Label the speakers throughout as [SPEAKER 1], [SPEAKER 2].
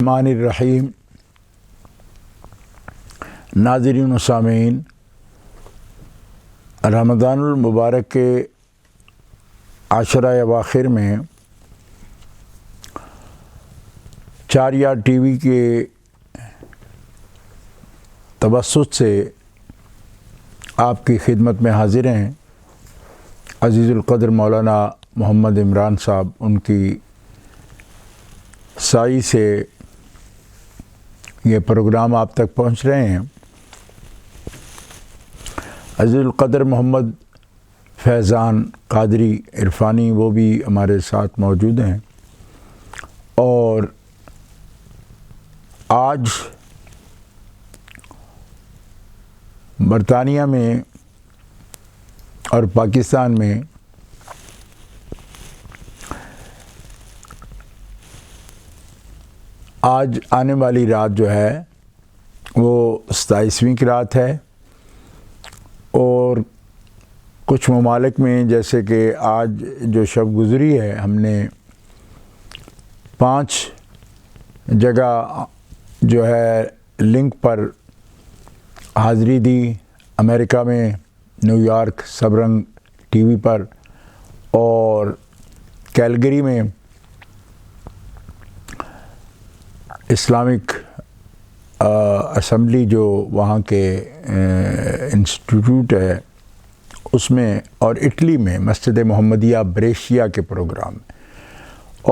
[SPEAKER 1] الرحمن الرحیم۔ ناظرین و سامعین، رمضان المبارک کے عشرہ اواخر میں چاریہ ٹی وی کے توسط سے آپ کی خدمت میں حاضر ہیں عزیز القدر مولانا محمد عمران صاحب۔ ان کی سائی سے یہ پروگرام آپ تک پہنچ رہے ہیں۔ عزیز القدر محمد فیضان قادری عرفانی وہ بھی ہمارے ساتھ موجود ہیں، اور آج برطانیہ میں اور پاکستان میں آج آنے والی رات جو ہے وہ 27ویں کی رات ہے، اور کچھ ممالک میں جیسے کہ آج جو شب گزری ہے، ہم نے 5 جگہ جو ہے لنک پر حاضری دی۔ امریکہ میں نیو یارک سبرنگ ٹی وی پر، اور کیلگری میں اسلامک اسمبلی جو وہاں کے انسٹیٹیوٹ ہے اس میں، اور اٹلی میں مسجد محمدیہ بریشیا کے پروگرام میں،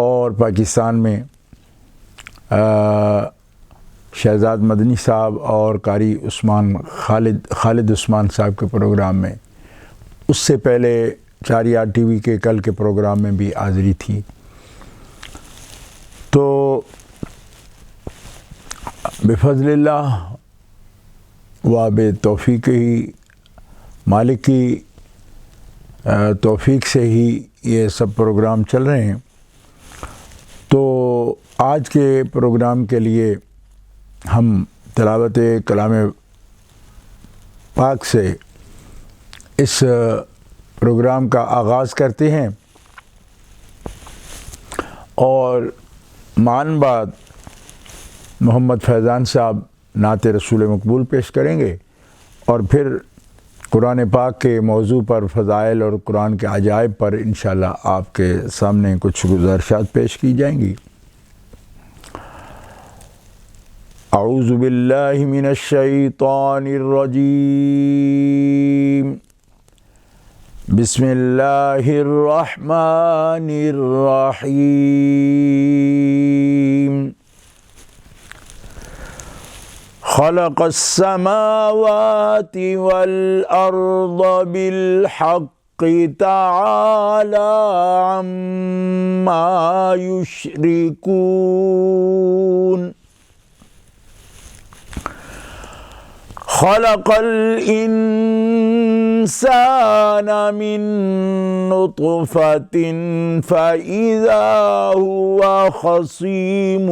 [SPEAKER 1] اور پاکستان میں شہزاد مدنی صاحب اور قاری عثمان خالد عثمان صاحب کے پروگرام میں۔ اس سے پہلے چاریہ ٹی وی کے کل کے پروگرام میں بھی حاضری تھی۔ تو بفضل اللہ و بتوفیق ہی مالک کی توفیق سے ہی یہ سب پروگرام چل رہے ہیں۔ تو آج کے پروگرام کے لیے ہم تلاوت کلام پاک سے اس پروگرام کا آغاز کرتے ہیں، اور معن بعد محمد فیضان صاحب نعت رسول مقبول پیش کریں گے، اور پھر قرآن پاک کے موضوع پر، فضائل اور قرآن کے عجائب پر انشاءاللہ آپ کے سامنے کچھ گزارشات پیش کی جائیں گی۔ اعوذ باللہ من الشیطان الرجیم، بسم اللہ الرحمن الرحیم۔ خلق السماوات والأرض بالحق تعالى عما يشركون۔ خلق الإنسان من نطفة فإذا هو خصيم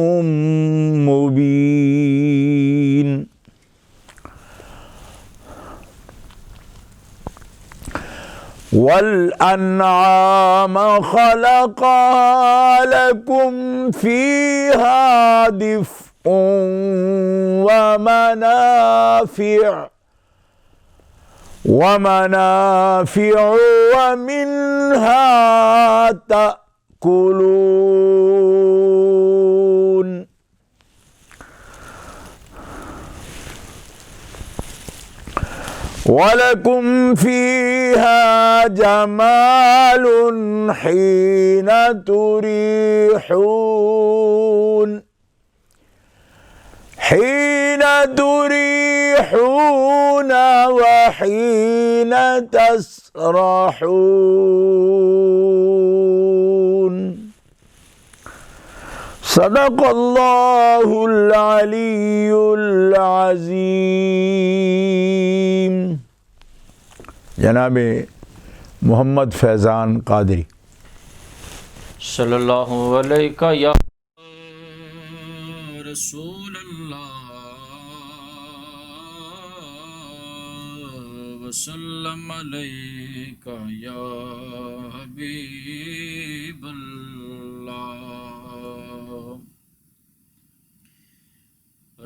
[SPEAKER 1] مبين۔ والأنعام خلقها لكم فيها دفء ومنافع ومنها تأكلون۔ وَلَكُمْ فِيهَا جَمَالٌ حِينَ تُرِيحُونَ وحين تسرحون۔ صدق اللہ العلی العظیم۔ جناب محمد فیضان قادری۔
[SPEAKER 2] صلی اللہ علیہ یا رسول اللہ وسلم علیک یا حبیب اللہ۔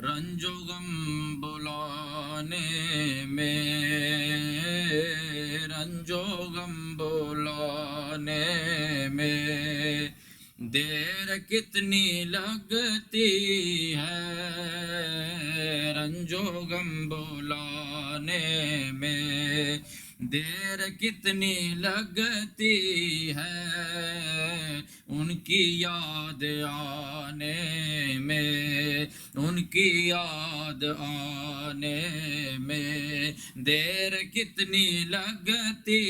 [SPEAKER 2] رنج و غم بلانے میں، رنج و غم بلانے میں دیر کتنی لگتی ہے، رنج و غم بلانے میں دیر کتنی لگتی ہے، ان کی یاد آنے میں، ان کی یاد آنے میں دیر کتنی لگتی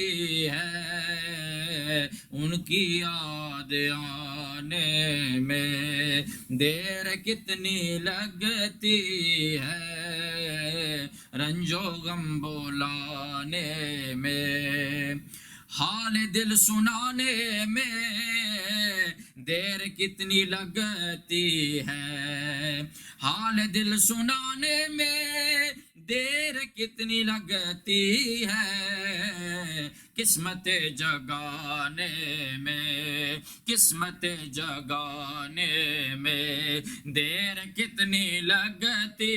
[SPEAKER 2] ہے، ان کی یاد آنے میں دیر کتنی لگتی ہے، رنج و غم بلانے میں، حال دل سنانے میں دیر کتنی لگتی ہے، حال دل سنانے میں دیر کتنی لگتی ہے، قسمت جگانے میں، قسمت جگانے میں دیر کتنی لگتی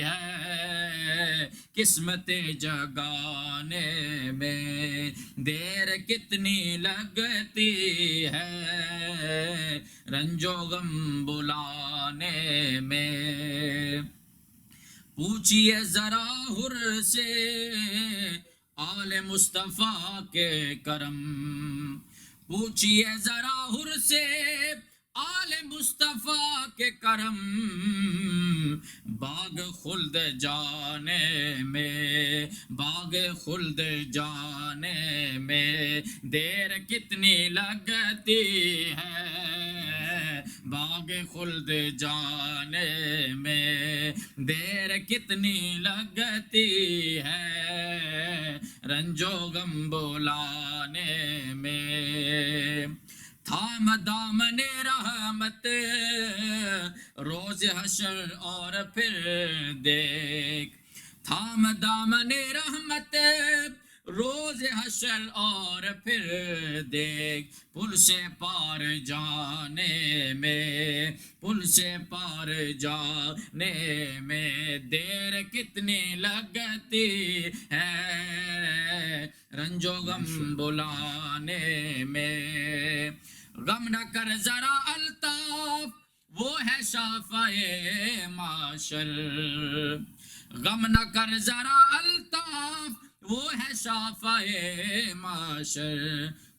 [SPEAKER 2] ہے، قسمت جگانے میں دیر کتنی لگتی ہے، رنج و غم بلانے میں، پوچھئے ذرا حر سے آل مصطفیٰ کے کرم، پوچھئے ذرا حر سے آل مصطفیٰ کے کرم، باغ خلد جانے میں، باغ خلد جانے میں دیر کتنی لگتی ہے، باغ خلد جانے میں دیر کتنی لگتی ہے، رنج و غم بلانے میں، تھام دامن رحمت روز حشر اور پھر دیکھ، تھام دامن رحمت روز حشر اور پھر دیکھ، پل سے پار جانے میں، پل سے پار جانے میں دیر کتنی لگتی ہے، رنج و غم بلانے میں، غم نہ کر ذرا الطاف وہ ہے شافعِ معاشر، غم نہ کر ذرا الطاف وہ ہے شافعِ معاشر،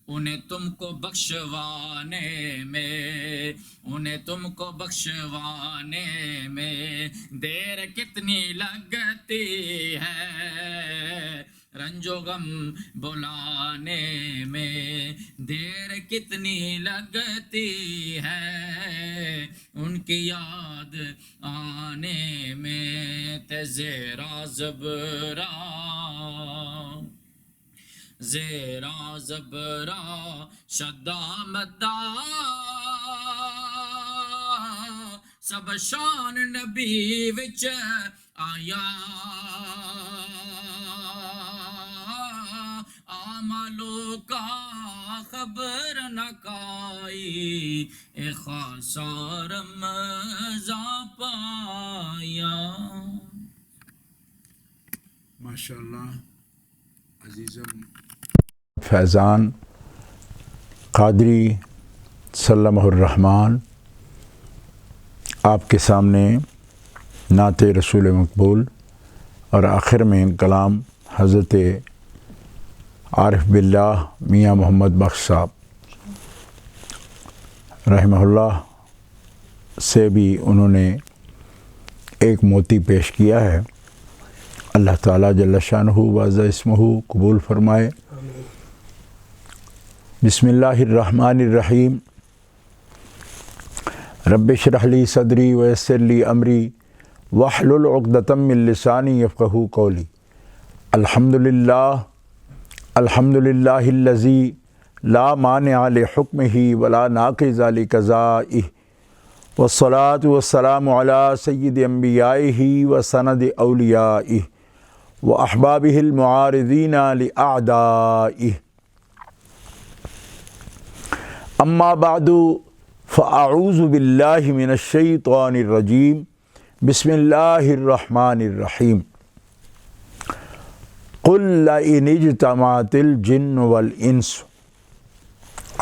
[SPEAKER 2] انہیں تم کو بخشوانے میں، انہیں تم کو بخشوانے میں دیر کتنی لگتی ہے، رنج و غم بلانے میں دیر کتنی لگتی ہے، ان کی یاد آنے میں تے زیرا زبرا، زیرا زبرا شدہ مدہ سب شان نبی وچ آیا، آمالو کا خبر نہ کائی، اے خاصا رمضان پایا۔
[SPEAKER 1] ماشاءاللہ عزیزم فیضان قادری سلمہ الرحمن آپ کے سامنے نعت رسول مقبول اور آخر میں کلام حضرت عارف باللہ میاں محمد بخش صاحب رحمہ اللہ سے بھی انہوں نے ایک موتی پیش کیا ہے، اللہ تعالیٰ جل شانہ وعز اسمہ قبول فرمائے۔ بسم اللہ الرحمن الرحیم، رب اشرح لی صدری ویسر لی امری واحلل عقدۃ من لسانی یفقہوا قولی۔ الحمد للہ الذی لا مانع لحکمہ ولا ناقض لقضائہ، والصلاة والسلام علی سید انبیائہ وسند اولیائہ واحبابہ المعارضین لأعدائہ، اما بعد فاعوذ باللہ من الشیطان الرجیم، بسم اللہ الرحمن الرحیم قل لئن اجتمعت الجن والانس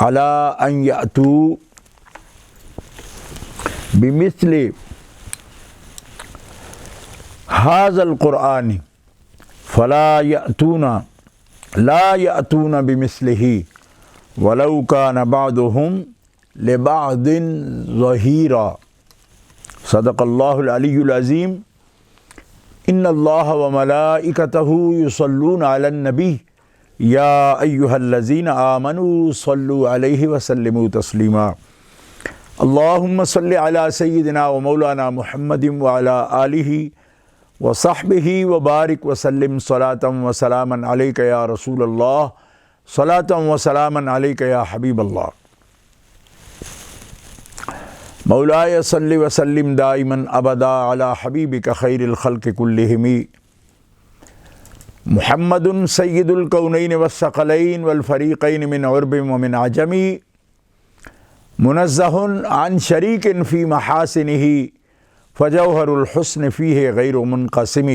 [SPEAKER 1] علی ان یأتوا بمثل ھذا القرآن لا یأتون بمثلہ ولو کان بعضهم لبعض ظہیرا۔ صدق اللہ العلی العظیم۔ ان اللہ وملائکتہ یصلون علی النبی یا ایہا الذین آمنوا صلوا علیہ وسلموا تسلیما۔ اللہم صل علی سیدنا و مولانا محمد وعلی آلہ وصحبہ وبارک وسلم صلاۃ و سلاما علیک یا رسول اللہ، صلاۃ و سلاما علیک یا حبیب اللہ۔ مولاي صل وسلم دائما ابدا على حبیبک خیر الخلق کلہم محمد سید الکونین والثقلین والفریقین من عرب ومن عجم منزہ عن شریک فی محاسنہ فجوہر الحسن فیہ غیر منقسم۔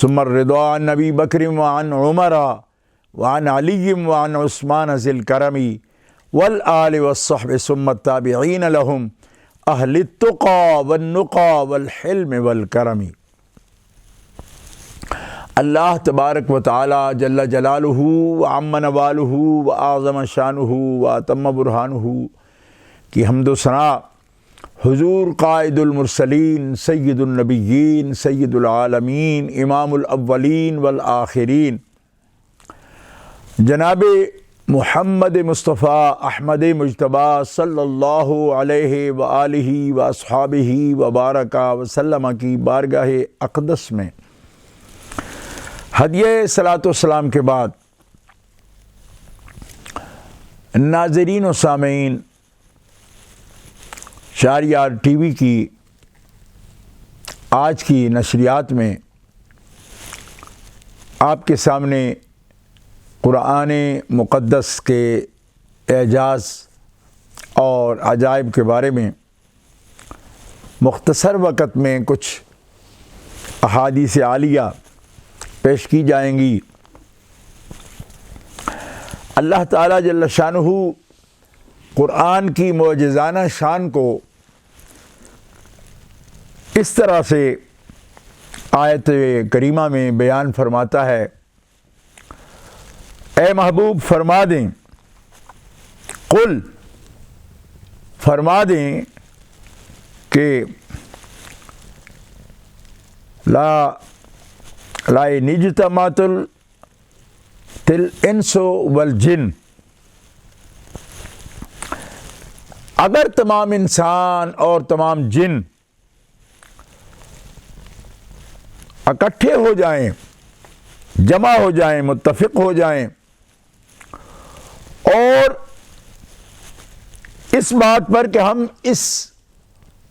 [SPEAKER 1] ثم الرضا عن نبی بکر وعن عمر وعن علی وعن عثمان ذی الکرم والآل والصحب ثم التابعین لهم اہل التقى والنقى والحلم والکرم۔ اللہ تبارک و تعالی جل جلالہ وعم نوالہ واعظم شانہ واتم برہانہ کی حمد و ثنا حضور قائد المرسلین سید النبیین سید العالمین امام الاولین والآخرین جناب محمد مصطفیٰ احمد مجتبیٰ صلی اللہ علیہ وآلہ واصحابہ وبارک وسلم کی بارگاہ اقدس میں ہدیہ صلاۃ والسلام کے بعد، ناظرین و سامعین شہریار ٹی وی کی آج کی نشریات میں آپ کے سامنے قرآن مقدس کے اعجاز اور عجائب کے بارے میں مختصر وقت میں کچھ احادیث عالیہ پیش کی جائیں گی۔ اللہ تعالیٰ جل شانہ قرآن کی معجزانہ شان کو اس طرح سے آیت کریمہ میں بیان فرماتا ہے، اے محبوب فرما دیں، قل فرما دیں کہ لئن اجتمعت الانس والجن، اگر تمام انسان اور تمام جن اکٹھے ہو جائیں، جمع ہو جائیں، متفق ہو جائیں اور اس بات پر کہ ہم اس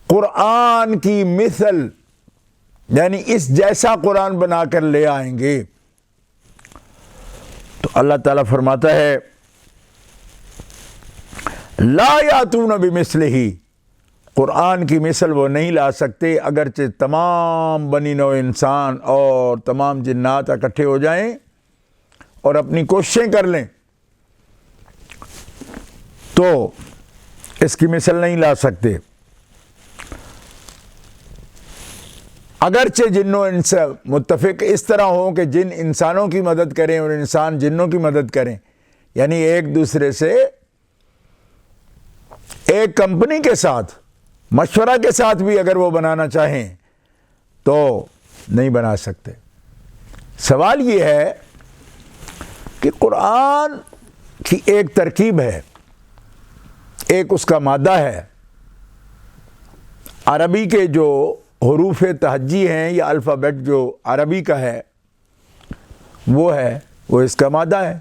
[SPEAKER 1] قرآن کی مثل یعنی اس جیسا قرآن بنا کر لے آئیں گے، تو اللہ تعالیٰ فرماتا ہے لا یاتون بمثلہ، قرآن کی مثل وہ نہیں لا سکتے اگرچہ تمام بنی نوع انسان اور تمام جنات اکٹھے ہو جائیں اور اپنی کوششیں کر لیں تو اس کی مثل نہیں لا سکتے۔ اگرچہ جن و انس متفق اس طرح ہوں کہ جن انسانوں کی مدد کریں اور انسان جنوں کی مدد کریں، یعنی ایک دوسرے سے ایک کمپنی کے ساتھ مشورہ کے ساتھ بھی اگر وہ بنانا چاہیں تو نہیں بنا سکتے۔ سوال یہ ہے کہ قرآن کی ایک ترکیب ہے، ایک اس کا مادہ ہے، عربی کے جو حروف تہجی ہیں یا الفابیٹ جو عربی کا ہے وہ اس کا مادہ ہے،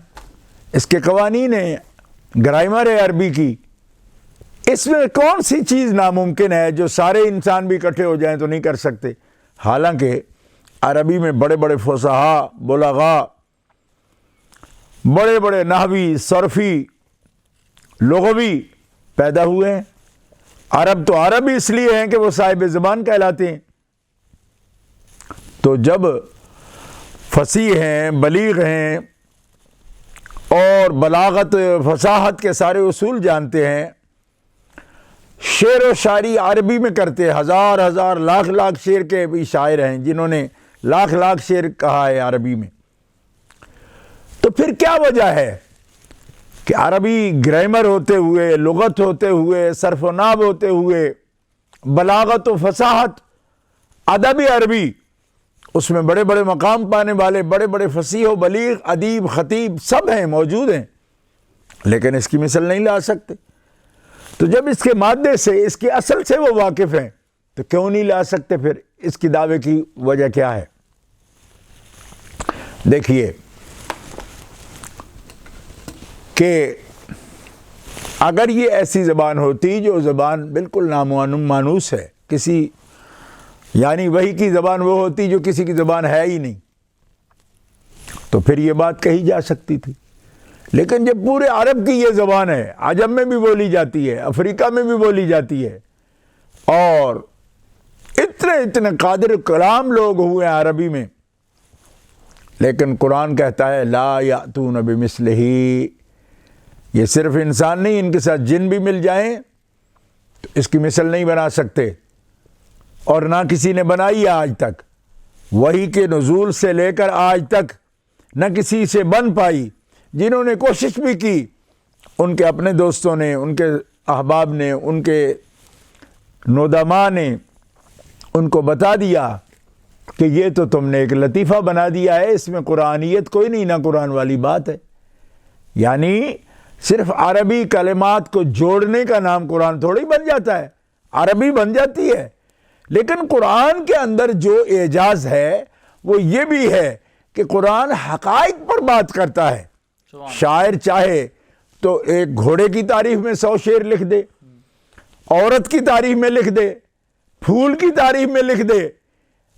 [SPEAKER 1] اس کے قوانین ہیں، گرامر ہے عربی کی۔ اس میں کون سی چیز ناممکن ہے جو سارے انسان بھی اکٹھے ہو جائیں تو نہیں کر سکتے؟ حالانکہ عربی میں بڑے بڑے فصحاء، بلغاء، بڑے بڑے نحوی، صرفی، لغوی پیدا ہوئے ہیں۔ عرب تو عرب اس لیے ہیں کہ وہ صاحب زبان کہلاتے ہیں. تو جب فصیح ہیں، بلیغ ہیں اور بلاغت فصاحت کے سارے اصول جانتے ہیں، شعر و شاعری عربی میں کرتے، ہزار ہزار لاکھ لاکھ شعر کے بھی شاعر ہیں جنہوں نے لاکھ لاکھ شعر کہا ہے عربی میں، تو پھر کیا وجہ ہے کہ عربی گرامر ہوتے ہوئے، لغت ہوتے ہوئے، صرف و نحو ہوتے ہوئے، بلاغت و فصاحت، ادب عربی، اس میں بڑے بڑے مقام پانے والے بڑے بڑے فصیح و بلیغ، ادیب، خطیب سب ہیں، موجود ہیں، لیکن اس کی مثل نہیں لا سکتے. تو جب اس کے مادے سے، اس کے اصل سے وہ واقف ہیں تو کیوں نہیں لا سکتے؟ پھر اس کی دعوے کی وجہ کیا ہے؟ دیکھیے کہ اگر یہ ایسی زبان ہوتی جو زبان بالکل نامانوس ہے، کسی یعنی وہی کی زبان وہ ہوتی جو کسی کی زبان ہے ہی نہیں، تو پھر یہ بات کہی جا سکتی تھی. لیکن جب پورے عرب کی یہ زبان ہے، عجم میں بھی بولی جاتی ہے، افریقہ میں بھی بولی جاتی ہے، اور اتنے قادر کلام لوگ ہوئے ہیں عربی میں، لیکن قرآن کہتا ہے لا یأتون بمثلہ، یہ صرف انسان نہیں، ان کے ساتھ جن بھی مل جائیں تو اس کی مثل نہیں بنا سکتے، اور نہ کسی نے بنائی آج تک، وحی کے نزول سے لے کر آج تک نہ کسی سے بن پائی. جنہوں نے کوشش بھی کی، ان کے اپنے دوستوں نے، ان کے احباب نے، ان کے ندماء نے ان کو بتا دیا کہ یہ تو تم نے ایک لطیفہ بنا دیا ہے، اس میں قرآنیت کوئی نہیں، نہ قرآن والی بات ہے. یعنی صرف عربی کلمات کو جوڑنے کا نام قرآن تھوڑی بن جاتا ہے، عربی بن جاتی ہے، لیکن قرآن کے اندر جو اعجاز ہے وہ یہ بھی ہے کہ قرآن حقائق پر بات کرتا ہے. شاعر چاہے تو ایک گھوڑے کی تعریف میں 100 شعر لکھ دے، عورت کی تعریف میں لکھ دے، پھول کی تعریف میں لکھ دے،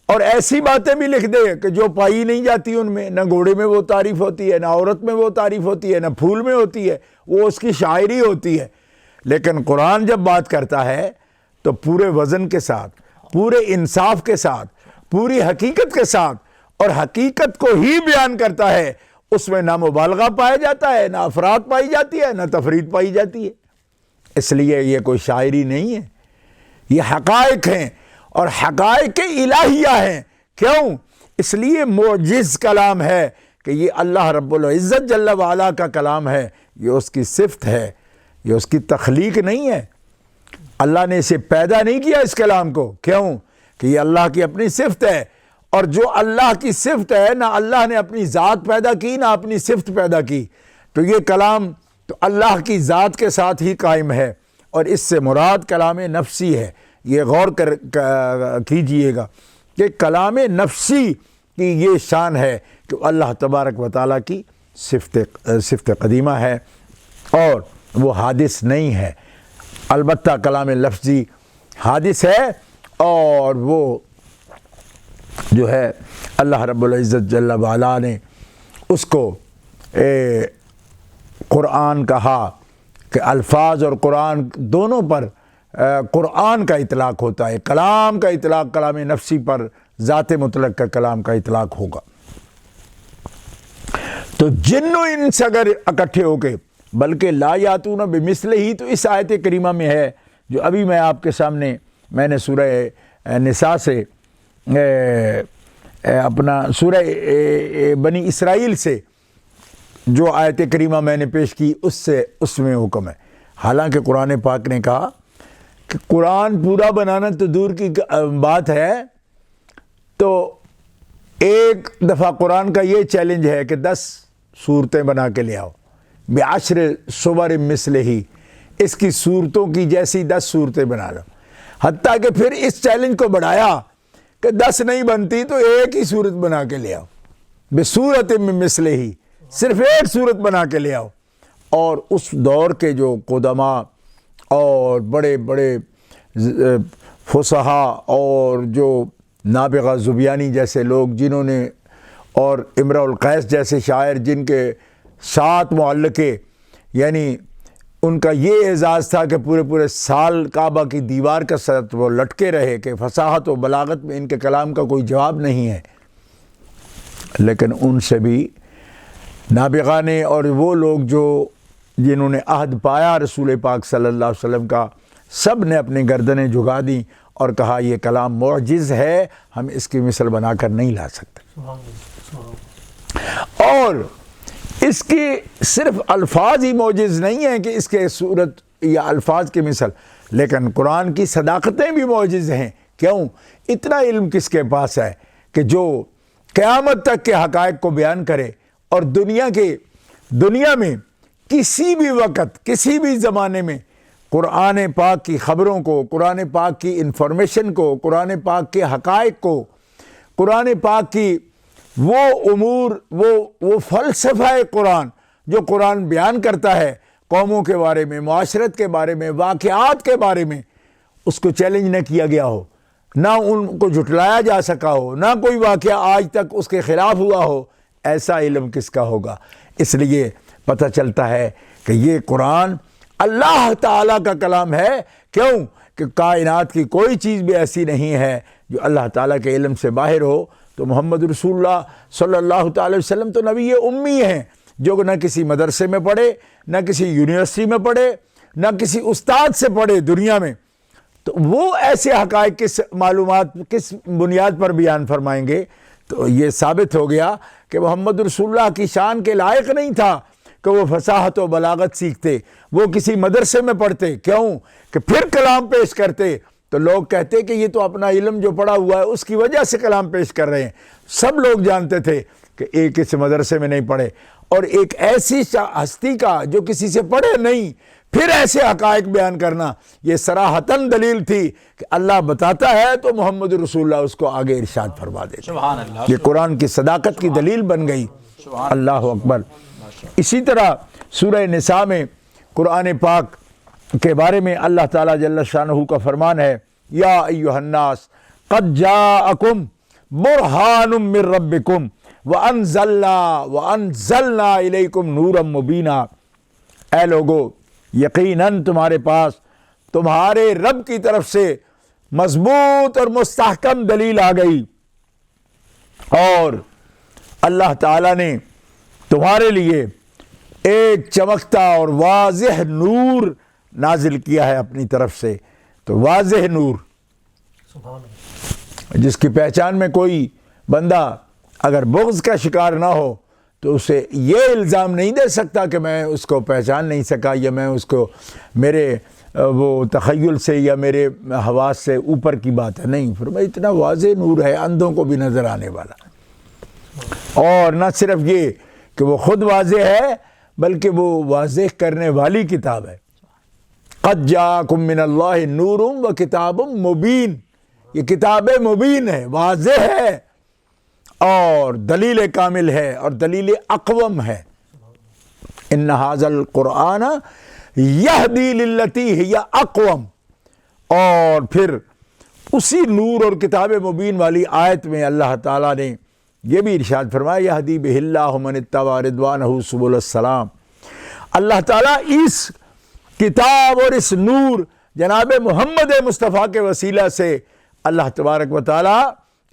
[SPEAKER 1] اور ایسی باتیں بھی لکھ دے کہ جو پائی نہیں جاتی ان میں، نہ گھوڑے میں وہ تعریف ہوتی ہے، نہ عورت میں وہ تعریف ہوتی ہے، نہ پھول میں ہوتی ہے، وہ اس کی شاعری ہوتی ہے. لیکن قرآن جب بات کرتا ہے تو پورے وزن کے ساتھ، پورے انصاف کے ساتھ، پوری حقیقت کے ساتھ، اور حقیقت کو ہی بیان کرتا ہے. اس میں نہ مبالغہ پایا جاتا ہے، نہ افراد پائی جاتی ہے، نہ تفرید پائی جاتی ہے. اس لیے یہ کوئی شاعری نہیں ہے، یہ حقائق ہیں، اور حقائق الہیہ ہیں. کیوں؟ اس لیے معجز کلام ہے کہ یہ اللہ رب العزت جل وعلا کا کلام ہے، یہ اس کی صفت ہے، یہ اس کی تخلیق نہیں ہے. اللہ نے اسے پیدا نہیں کیا اس کلام کو. کیوں؟ کہ یہ اللہ کی اپنی صفت ہے، اور جو اللہ کی صفت ہے، نہ اللہ نے اپنی ذات پیدا کی نہ اپنی صفت پیدا کی، تو یہ کلام تو اللہ کی ذات کے ساتھ ہی قائم ہے، اور اس سے مراد کلام نفسی ہے. یہ غور کیجئے گا کہ کلام نفسی کی یہ شان ہے کہ اللہ تبارک و تعالیٰ کی صفت قدیمہ ہے، اور وہ حادث نہیں ہے. البتہ کلام لفظی حادث ہے، اور وہ جو ہے اللہ رب العزت جل وعلا نے اس کو قرآن کہا کہ الفاظ اور قرآن دونوں پر قرآن کا اطلاق ہوتا ہے. کلام کا اطلاق کلام نفسی پر، ذات مطلق کا کلام کا اطلاق ہوگا. تو جن و انس اگر اکٹھے ہو کے، بلکہ لا یاتون بمثلہ ہی تو اس آیت کریمہ میں ہے جو ابھی میں آپ کے سامنے میں نے سورہ نساء سے اپنا سورہ بنی اسرائیل سے جو آیت کریمہ میں نے پیش کی، اس میں حکم ہے. حالانکہ قرآن پاک نے کہا کہ قرآن پورا بنانا تو دور کی بات ہے، تو ایک دفعہ قرآن کا یہ چیلنج ہے کہ 10 صورتیں بنا کے لے آؤ، بعشر صور مثلہ، اس کی صورتوں کی جیسی 10 صورتیں بنا لو. حتیٰ کہ پھر اس چیلنج کو بڑھایا کہ 10 نہیں بنتی تو ایک ہی صورت بنا کے لے آؤ، بصورت من مثلہ، صرف ایک صورت بنا کے لے آؤ. اور اس دور کے جو قدماء اور بڑے بڑے فصحاء اور جو نابغہ زبیانی جیسے لوگ جنہوں نے، اور امرؤ القیس جیسے شاعر جن کے 7 معلقے، یعنی ان کا یہ اعزاز تھا کہ پورے سال کعبہ کی دیوار کے ساتھ وہ لٹکے رہے کہ فصاحت و بلاغت میں ان کے کلام کا کوئی جواب نہیں ہے، لیکن ان سے بھی نابغانے اور وہ لوگ جنہوں نے عہد پایا رسول پاک صلی اللہ علیہ وسلم کا، سب نے اپنی گردنیں جھکا دیں اور کہا یہ کلام معجز ہے، ہم اس کی مثل بنا کر نہیں لا سکتے۔ اور اس کی صرف الفاظ ہی معجز نہیں ہیں کہ اس کے صورت یا الفاظ کی مثل، لیکن قرآن کی صداقتیں بھی معجز ہیں۔ کیوں؟ اتنا علم کس کے پاس ہے کہ جو قیامت تک کے حقائق کو بیان کرے اور دنیا میں کسی بھی وقت کسی بھی زمانے میں قرآن پاک کی خبروں کو، قرآن پاک کی انفارمیشن کو، قرآن پاک کے حقائق کو، قرآن پاک کی وہ امور، وہ فلسفہ قرآن جو قرآن بیان کرتا ہے قوموں کے بارے میں، معاشرت کے بارے میں، واقعات کے بارے میں، اس کو چیلنج نہ کیا گیا ہو، نہ ان کو جھٹلایا جا سکا ہو، نہ کوئی واقعہ آج تک اس کے خلاف ہوا ہو، ایسا علم کس کا ہوگا؟ اس لیے پتہ چلتا ہے کہ یہ قرآن اللہ تعالیٰ کا کلام ہے۔ کیوں؟ کہ کائنات کی کوئی چیز بھی ایسی نہیں ہے جو اللہ تعالیٰ کے علم سے باہر ہو۔ تو محمد رسول اللہ صلی اللہ تعالی وسلم تو نبی امی ہیں، جو نہ کسی مدرسے میں پڑھے، نہ کسی یونیورسٹی میں پڑھے، نہ کسی استاد سے پڑھے دنیا میں، تو وہ ایسے حقائق کس معلومات کس بنیاد پر بیان فرمائیں گے؟ تو یہ ثابت ہو گیا کہ محمد رسول اللہ کی شان کے لائق نہیں تھا کہ وہ فصاحت و بلاغت سیکھتے، وہ کسی مدرسے میں پڑھتے۔ کیوں؟ کہ پھر کلام پیش کرتے تو لوگ کہتے کہ یہ تو اپنا علم جو پڑھا ہوا ہے اس کی وجہ سے کلام پیش کر رہے ہیں۔ سب لوگ جانتے تھے کہ ایک اس مدرسے میں نہیں پڑھے، اور ایک ایسی ہستی کا جو کسی سے پڑھے نہیں پھر ایسے حقائق بیان کرنا، یہ صراحتاً دلیل تھی کہ اللہ بتاتا ہے تو محمد رسول اللہ اس کو آگے ارشاد فرما دیتے۔
[SPEAKER 3] سبحان اللہ،
[SPEAKER 1] یہ قرآن کی صداقت کی دلیل بن گئی۔ اللہ اکبر۔ اسی طرح سورہ نساء میں قرآن پاک کے بارے میں اللہ تعالیٰ جل شانہ کا فرمان ہے، یا ایھا الناس قد جاءکم برہان من ربکم وانزلنا الیکم نورا مبینا۔ اے لوگو، یقیناً تمہارے پاس تمہارے رب کی طرف سے مضبوط اور مستحکم دلیل آ گئی، اور اللہ تعالیٰ نے تمہارے لیے ایک چمکتا اور واضح نور نازل کیا ہے اپنی طرف سے۔ تو واضح نور جس کی پہچان میں کوئی بندہ اگر بغض کا شکار نہ ہو تو اسے یہ الزام نہیں دے سکتا کہ میں اس کو پہچان نہیں سکا، یا میں اس کو میرے وہ تخیل سے یا میرے حواس سے اوپر کی بات ہے۔ نہیں، فرمایا اتنا واضح نور ہے، اندھوں کو بھی نظر آنے والا۔ اور نہ صرف یہ کہ وہ خود واضح ہے بلکہ وہ واضح کرنے والی کتاب ہے۔ قد جاءکم من اللہ نور و کتاب مبین، یہ کتاب مبین ہے، واضح ہے، اور دلیل کامل ہے اور دلیل اقوم ہے۔ ان ھذا القرآن یہدی للتی ہی اقوم۔ اور پھر اسی نور اور کتاب مبین والی آیت میں اللہ تعالیٰ نے یہ بھی ارشاد فرمایا، یہدی بہ اللہ من اتبع رضوانہ سبل السلام۔ اللہ تعالیٰ اس کتاب اور اس نور جناب محمد مصطفیٰ کے وسیلہ سے اللہ تبارک و تعالیٰ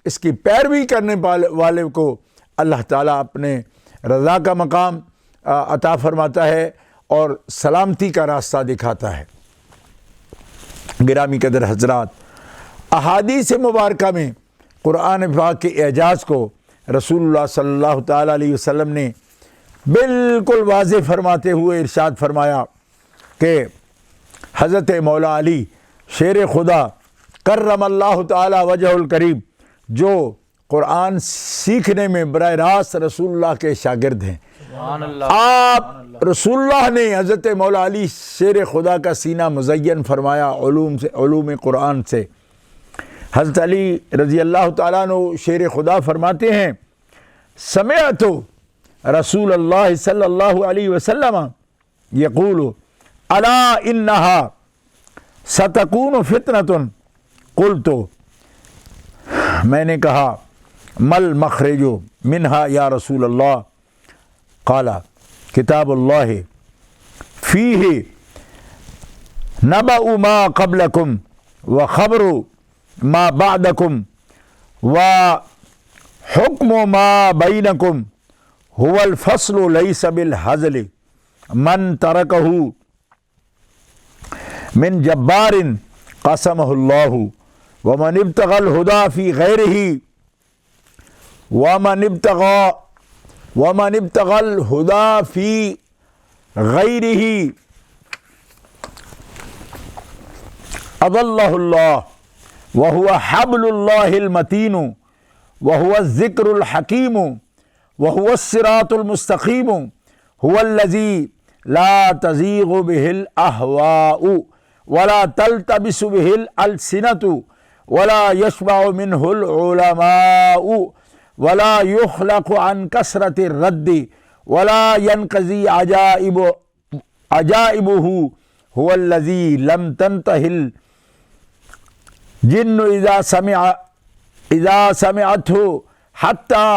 [SPEAKER 1] اس کی پیروی کرنے والے کو اللہ تعالیٰ اپنے رضا کا مقام عطا فرماتا ہے اور سلامتی کا راستہ دکھاتا ہے۔ گرامی قدر حضرات، احادیث مبارکہ میں قرآن پاک کے اعجاز کو رسول اللہ صلی اللہ تعالیٰ علیہ وسلم نے بالکل واضح فرماتے ہوئے ارشاد فرمایا کہ حضرت مولا علی شیر خدا کرم اللہ تعالی وجہ الکریم، جو قرآن سیکھنے میں براہ راست رسول اللہ کے شاگرد ہیں، آپ رسول اللہ نے حضرت مولا علی شیر خدا کا سینہ مزین فرمایا علوم قرآن سے۔ حضرت علی رضی اللہ تعالیٰ عنہ شیر خدا فرماتے ہیں، سمعت رسول اللہ صلی اللہ علیہ وسلم یقول الا انہا ستکون فتنۃ، قلت، میں نے کہا مل مخرج منہا یا رسول اللہ؟ قال کتاب اللہ فیہ نبأ ما قبلکم وخبر ما بعدکم وحکم ما بینکم هو الفصل لیس بالہزل من ترکہ من جبار قسمہ اللہ ومن ابتغى الہدى فی غیرہ ومن ابتغى الہدى فی غیرہ اضلہ اللہ وهو حبل اللہ المتین وهو الذکر الحکیم وهو الصراط المستقیم هو الذی لا تزیغ به الاہواء ولا تلتبس به الألسنة ولا يشبع منه العلماء ولا يخلق عن كثرة الرد ولا ينقضي عجائبه هو الذي لم تنته الجن إذا سمعته حتى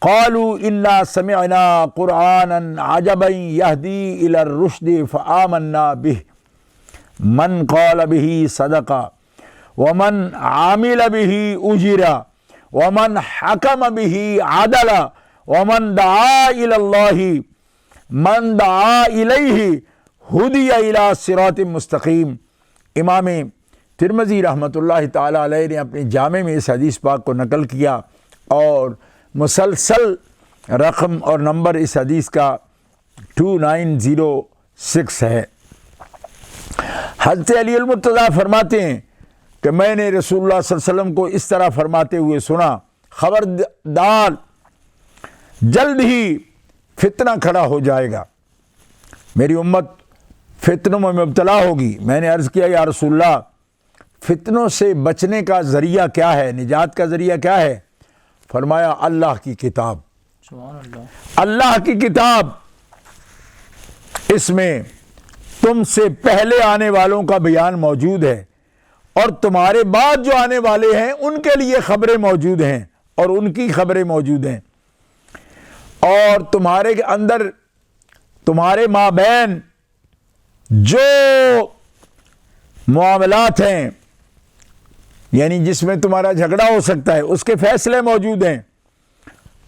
[SPEAKER 1] قالوا إنا سمعنا قرآنا عجبا يهدي إلى الرشد فآمنا به من قال به صدق ومن عامل به أجر ومن حكم به عدل ومن دعا إلى الله من دعا إليه هدي إلى صراط مستقیم۔ امام ترمذی رحمۃ اللہ تعالی علیہ نے اپنے جامع میں اس حدیث پاک کو نقل کیا اور مسلسل رقم اور نمبر اس حدیث کا 2906 ہے۔ حضرت علی المرتضیٰ فرماتے ہیں کہ میں نے رسول اللہ صلی اللہ علیہ وسلم کو اس طرح فرماتے ہوئے سنا، خبردار جلد ہی فتنہ کھڑا ہو جائے گا، میری امت فتنوں میں مبتلا ہوگی۔ میں نے عرض کیا یا رسول اللہ فتنوں سے بچنے کا ذریعہ کیا ہے، نجات کا ذریعہ کیا ہے؟ فرمایا اللہ کی کتاب،
[SPEAKER 2] سبحان اللہ،
[SPEAKER 1] اللہ کی کتاب، اس میں تم سے پہلے آنے والوں کا بیان موجود ہے اور تمہارے بعد جو آنے والے ہیں ان کے لیے خبریں موجود ہیں اور ان کی خبریں موجود ہیں، اور تمہارے اندر تمہارے مابین جو معاملات ہیں، یعنی جس میں تمہارا جھگڑا ہو سکتا ہے، اس کے فیصلے موجود ہیں،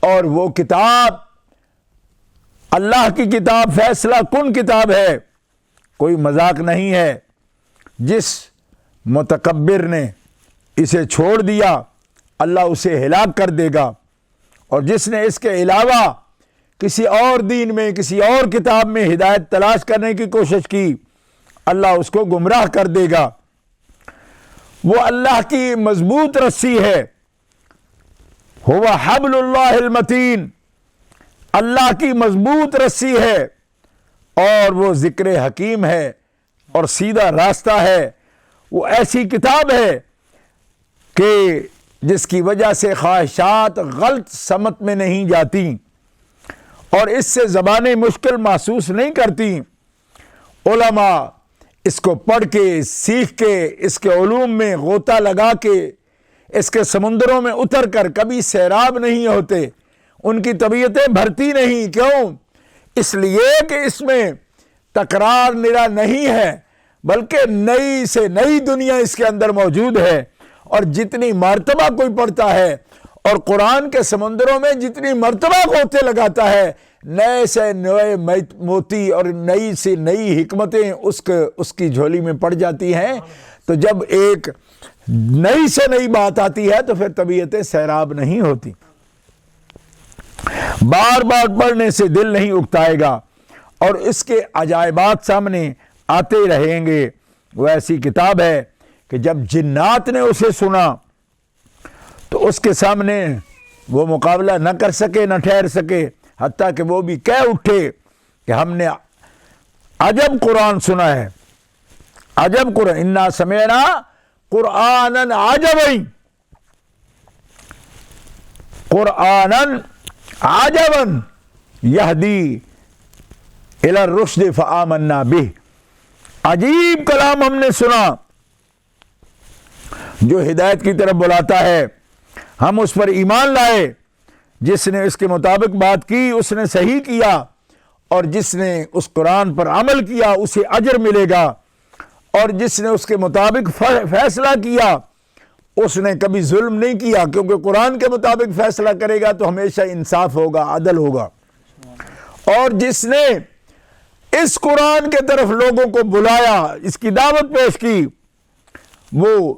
[SPEAKER 1] اور وہ کتاب اللہ کی کتاب فیصلہ کن کتاب ہے، کوئی مذاق نہیں ہے۔ جس متکبر نے اسے چھوڑ دیا اللہ اسے ہلاک کر دے گا، اور جس نے اس کے علاوہ کسی اور دین میں کسی اور کتاب میں ہدایت تلاش کرنے کی کوشش کی اللہ اس کو گمراہ کر دے گا۔ وہ اللہ کی مضبوط رسی ہے، هو حبل اللہ المتین، اللہ کی مضبوط رسی ہے، اور وہ ذکر حکیم ہے اور سیدھا راستہ ہے۔ وہ ایسی کتاب ہے کہ جس کی وجہ سے خواہشات غلط سمت میں نہیں جاتی اور اس سے زبانیں مشکل محسوس نہیں کرتی۔ علماء اس کو پڑھ کے سیکھ کے اس کے علوم میں غوطہ لگا کے اس کے سمندروں میں اتر کر کبھی سیراب نہیں ہوتے، ان کی طبیعتیں بھرتی نہیں۔ کیوں؟ اس لیے کہ اس میں تکرار نرا نہیں ہے، بلکہ نئی سے نئی دنیا اس کے اندر موجود ہے، اور جتنی مرتبہ کوئی پڑھتا ہے اور قرآن کے سمندروں میں جتنی مرتبہ غوطے لگاتا ہے، نئے سے نئے موتی اور نئی سے نئی حکمتیں اس کی جھولی میں پڑ جاتی ہیں۔ تو جب ایک نئی سے نئی بات آتی ہے تو پھر طبیعتیں سیراب نہیں ہوتی۔ بار بار پڑھنے سے دل نہیں اکتائے گا اور اس کے عجائبات سامنے آتے رہیں گے۔ وہ ایسی کتاب ہے کہ جب جنات نے اسے سنا تو اس کے سامنے وہ مقابلہ نہ کر سکے، نہ ٹھہر سکے، حتیٰ کہ وہ بھی کہہ اٹھے کہ ہم نے عجب قرآن سنا ہے، عجب قرآن، انا سمعنا قرآنا عجبا، قرآنا عجبا یہدی الی الرشد فآمنا بہ، عجیب کلام ہم نے سنا جو ہدایت کی طرف بلاتا ہے، ہم اس پر ایمان لائے۔ جس نے اس کے مطابق بات کی اس نے صحیح کیا، اور جس نے اس قرآن پر عمل کیا اسے اجر ملے گا، اور جس نے اس کے مطابق فیصلہ کیا اس نے کبھی ظلم نہیں کیا، کیونکہ قرآن کے مطابق فیصلہ کرے گا تو ہمیشہ انصاف ہوگا، عدل ہوگا۔ اور جس نے اس قرآن کے طرف لوگوں کو بلایا، اس کی دعوت پیش کی، وہ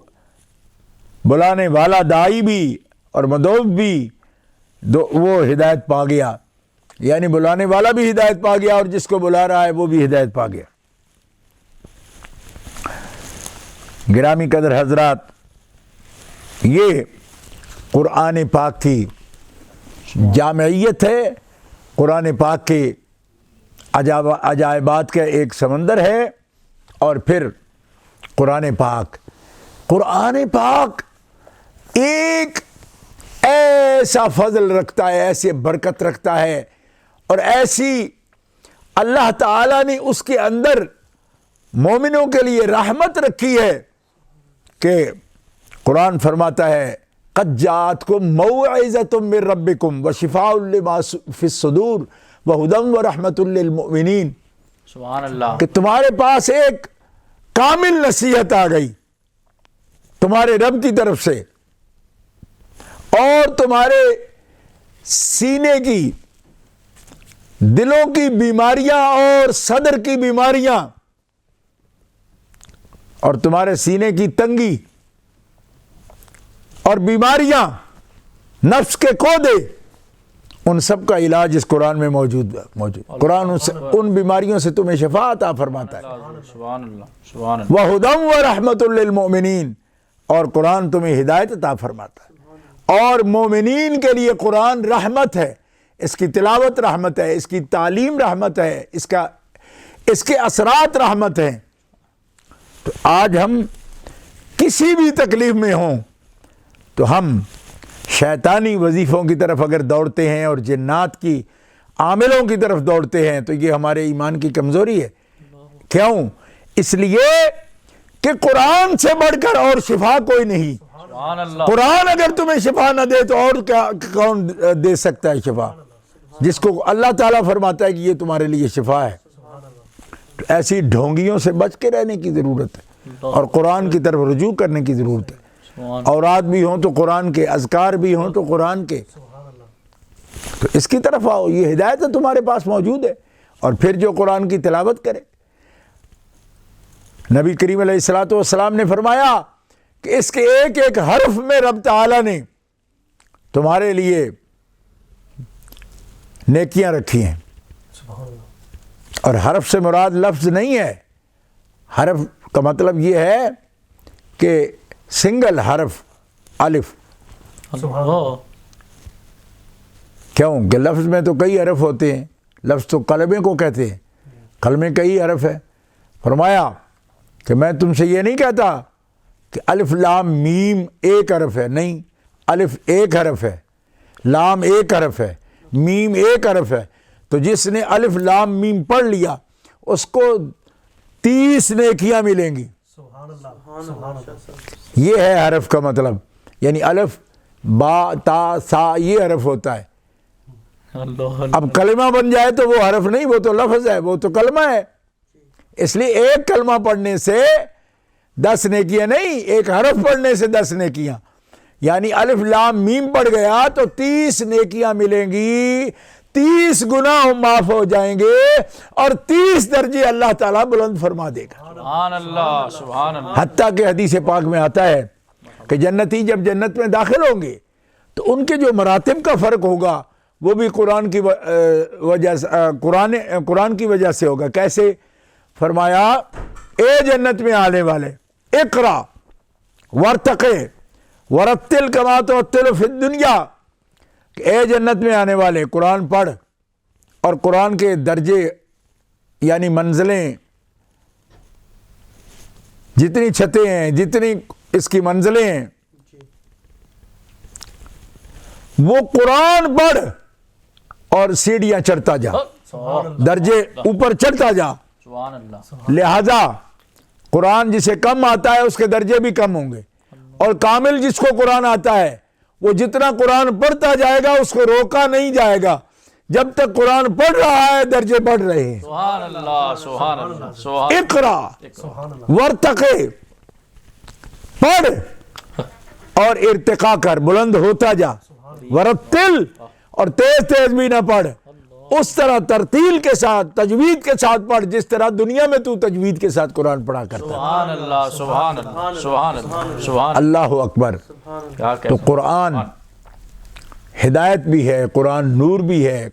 [SPEAKER 1] بلانے والا داعی بھی اور مدعو بھی وہ ہدایت پا گیا، یعنی بلانے والا بھی ہدایت پا گیا اور جس کو بلا رہا ہے وہ بھی ہدایت پا گیا۔ گرامی قدر حضرات، یہ قرآن پاک کی جامعیت ہے، قرآن پاک کے عجائبات کا ایک سمندر ہے۔ اور پھر قرآن پاک ایک ایسا فضل رکھتا ہے، ایسے برکت رکھتا ہے، اور ایسی اللہ تعالیٰ نے اس کے اندر مومنوں کے لیے رحمت رکھی ہے کہ قرآن فرماتا ہے قد جاءتکم موعظۃ من ربکم وشفاء لما فی الصدور وہدی ورحمۃ للمؤمنین۔
[SPEAKER 2] سبحان اللہ،
[SPEAKER 1] کہ تمہارے پاس ایک کامل نصیحت آ گئی تمہارے رب کی طرف سے، اور تمہارے سینے کی، دلوں کی بیماریاں اور صدر کی بیماریاں اور تمہارے سینے کی تنگی اور بیماریاں، نفس کے کودے، ان سب کا علاج اس قرآن میں موجود۔ قرآن ان بیماریوں سے تمہیں شفا عطا فرماتا ہے۔
[SPEAKER 2] سبحان اللہ، سبحان اللہ،
[SPEAKER 1] وَهُدًى وَرَحْمَةٌ لِّلْمُؤْمِنِينَ، اور قرآن تمہیں ہدایت عطا فرماتا ہے۔ اور مومنین کے لیے قرآن رحمت ہے، اس کی تلاوت رحمت ہے، اس کی تعلیم رحمت ہے، اس کے اثرات رحمت ہیں۔ تو آج ہم کسی بھی تکلیف میں ہوں تو ہم شیطانی وظیفوں کی طرف اگر دوڑتے ہیں اور جنات کی عاملوں کی طرف دوڑتے ہیں تو یہ ہمارے ایمان کی کمزوری ہے۔ کیوں؟ اس لیے کہ قرآن سے بڑھ کر اور شفا کوئی نہیں۔
[SPEAKER 2] سبحان اللہ،
[SPEAKER 1] قرآن اگر تمہیں شفا نہ دے تو اور کیا کون دے سکتا ہے شفا، جس کو اللہ تعالیٰ فرماتا ہے کہ یہ تمہارے لیے شفا ہے۔ تو ایسی ڈھونگیوں سے بچ کے رہنے کی ضرورت ہے اور قرآن کی طرف رجوع کرنے کی ضرورت ہے۔ اوراد بھی ہوں تو قرآن کے، اذکار بھی ہوں تو قرآن کے، تو اس کی طرف آؤ، یہ ہدایت تمہارے پاس موجود ہے۔ اور پھر جو قرآن کی تلاوت کرے، نبی کریم علیہ الصلوۃ والسلام نے فرمایا کہ اس کے ایک ایک حرف میں رب تعالیٰ نے تمہارے لیے نیکیاں رکھی ہیں۔ اور حرف سے مراد لفظ نہیں ہے، حرف کا مطلب یہ ہے کہ سنگل حرف الف۔ کیوں کہ لفظ میں تو کئی حرف ہوتے ہیں، لفظ تو کلمے کو کہتے ہیں، کلمے کئی حرف ہے۔ فرمایا کہ میں تم سے یہ نہیں کہتا کہ الف لام میم ایک حرف ہے، نہیں، الف ایک حرف ہے، لام ایک حرف ہے، میم ایک حرف ہے۔ تو جس نے الف لام میم پڑھ لیا اس کو 30 نیکیاں ملیں گی۔ یہ ہے حرف کا مطلب، یعنی الف با تا سا یہ حرف ہوتا ہے۔ اب کلمہ بن جائے تو وہ حرف نہیں، وہ تو لفظ ہے، وہ تو کلمہ ہے۔ اس لیے ایک کلمہ پڑھنے سے 10 نیکیاں نہیں، ایک حرف پڑھنے سے 10 نیکیاں، یعنی الف لام میم پڑھ گیا تو 30 نیکیاں ملیں گی، 30 گناہ معاف ہو جائیں گے اور 30 درجے اللہ تعالیٰ بلند فرما دے گا۔
[SPEAKER 2] سبحان اللہ، سبحان اللہ،
[SPEAKER 1] حتیٰ کہ حدیث پاک میں آتا ہے کہ جنتی جب جنت میں داخل ہوں گے تو ان کے جو مراتب کا فرق ہوگا وہ بھی قرآن کی وجہ سے ہوگا۔ کیسے؟ فرمایا اے جنت میں آنے والے اقرا ورتقے ورتل کما ترتل فی الدنیا، کہ اے جنت میں آنے والے قرآن پڑھ، اور قرآن کے درجے یعنی منزلیں، جتنی چھتیں ہیں، جتنی اس کی منزلیں ہیں، وہ قرآن پڑھ اور سیڑھیاں چڑھتا جا، درجے اوپر چڑھتا جا۔
[SPEAKER 2] سبحان اللہ،
[SPEAKER 1] لہذا قرآن جسے کم آتا ہے اس کے درجے بھی کم ہوں گے، اور کامل جس کو قرآن آتا ہے وہ جتنا قرآن پڑھتا جائے گا اس کو روکا نہیں جائے گا جب تک قرآن پڑھ رہا ہے درجے بڑھ رہے ہیں.
[SPEAKER 2] سبحان اللہ سبحان اللہ سبحان
[SPEAKER 1] اقرا ورتقے، پڑھ اور ارتقا کر، بلند ہوتا جا. ورتل، اور تیز تیز بھی نہ پڑھ، اس طرح ترتیل کے ساتھ تجوید کے ساتھ پڑھ جس طرح دنیا میں تو تجوید کے ساتھ قرآن پڑھا کرتا.
[SPEAKER 2] سبحان اللہ سبحان اللہ سبحان اللہ سبحان
[SPEAKER 1] اللہ اکبر. تو قرآن ہدایت بھی ہے، قرآن نور بھی ہے،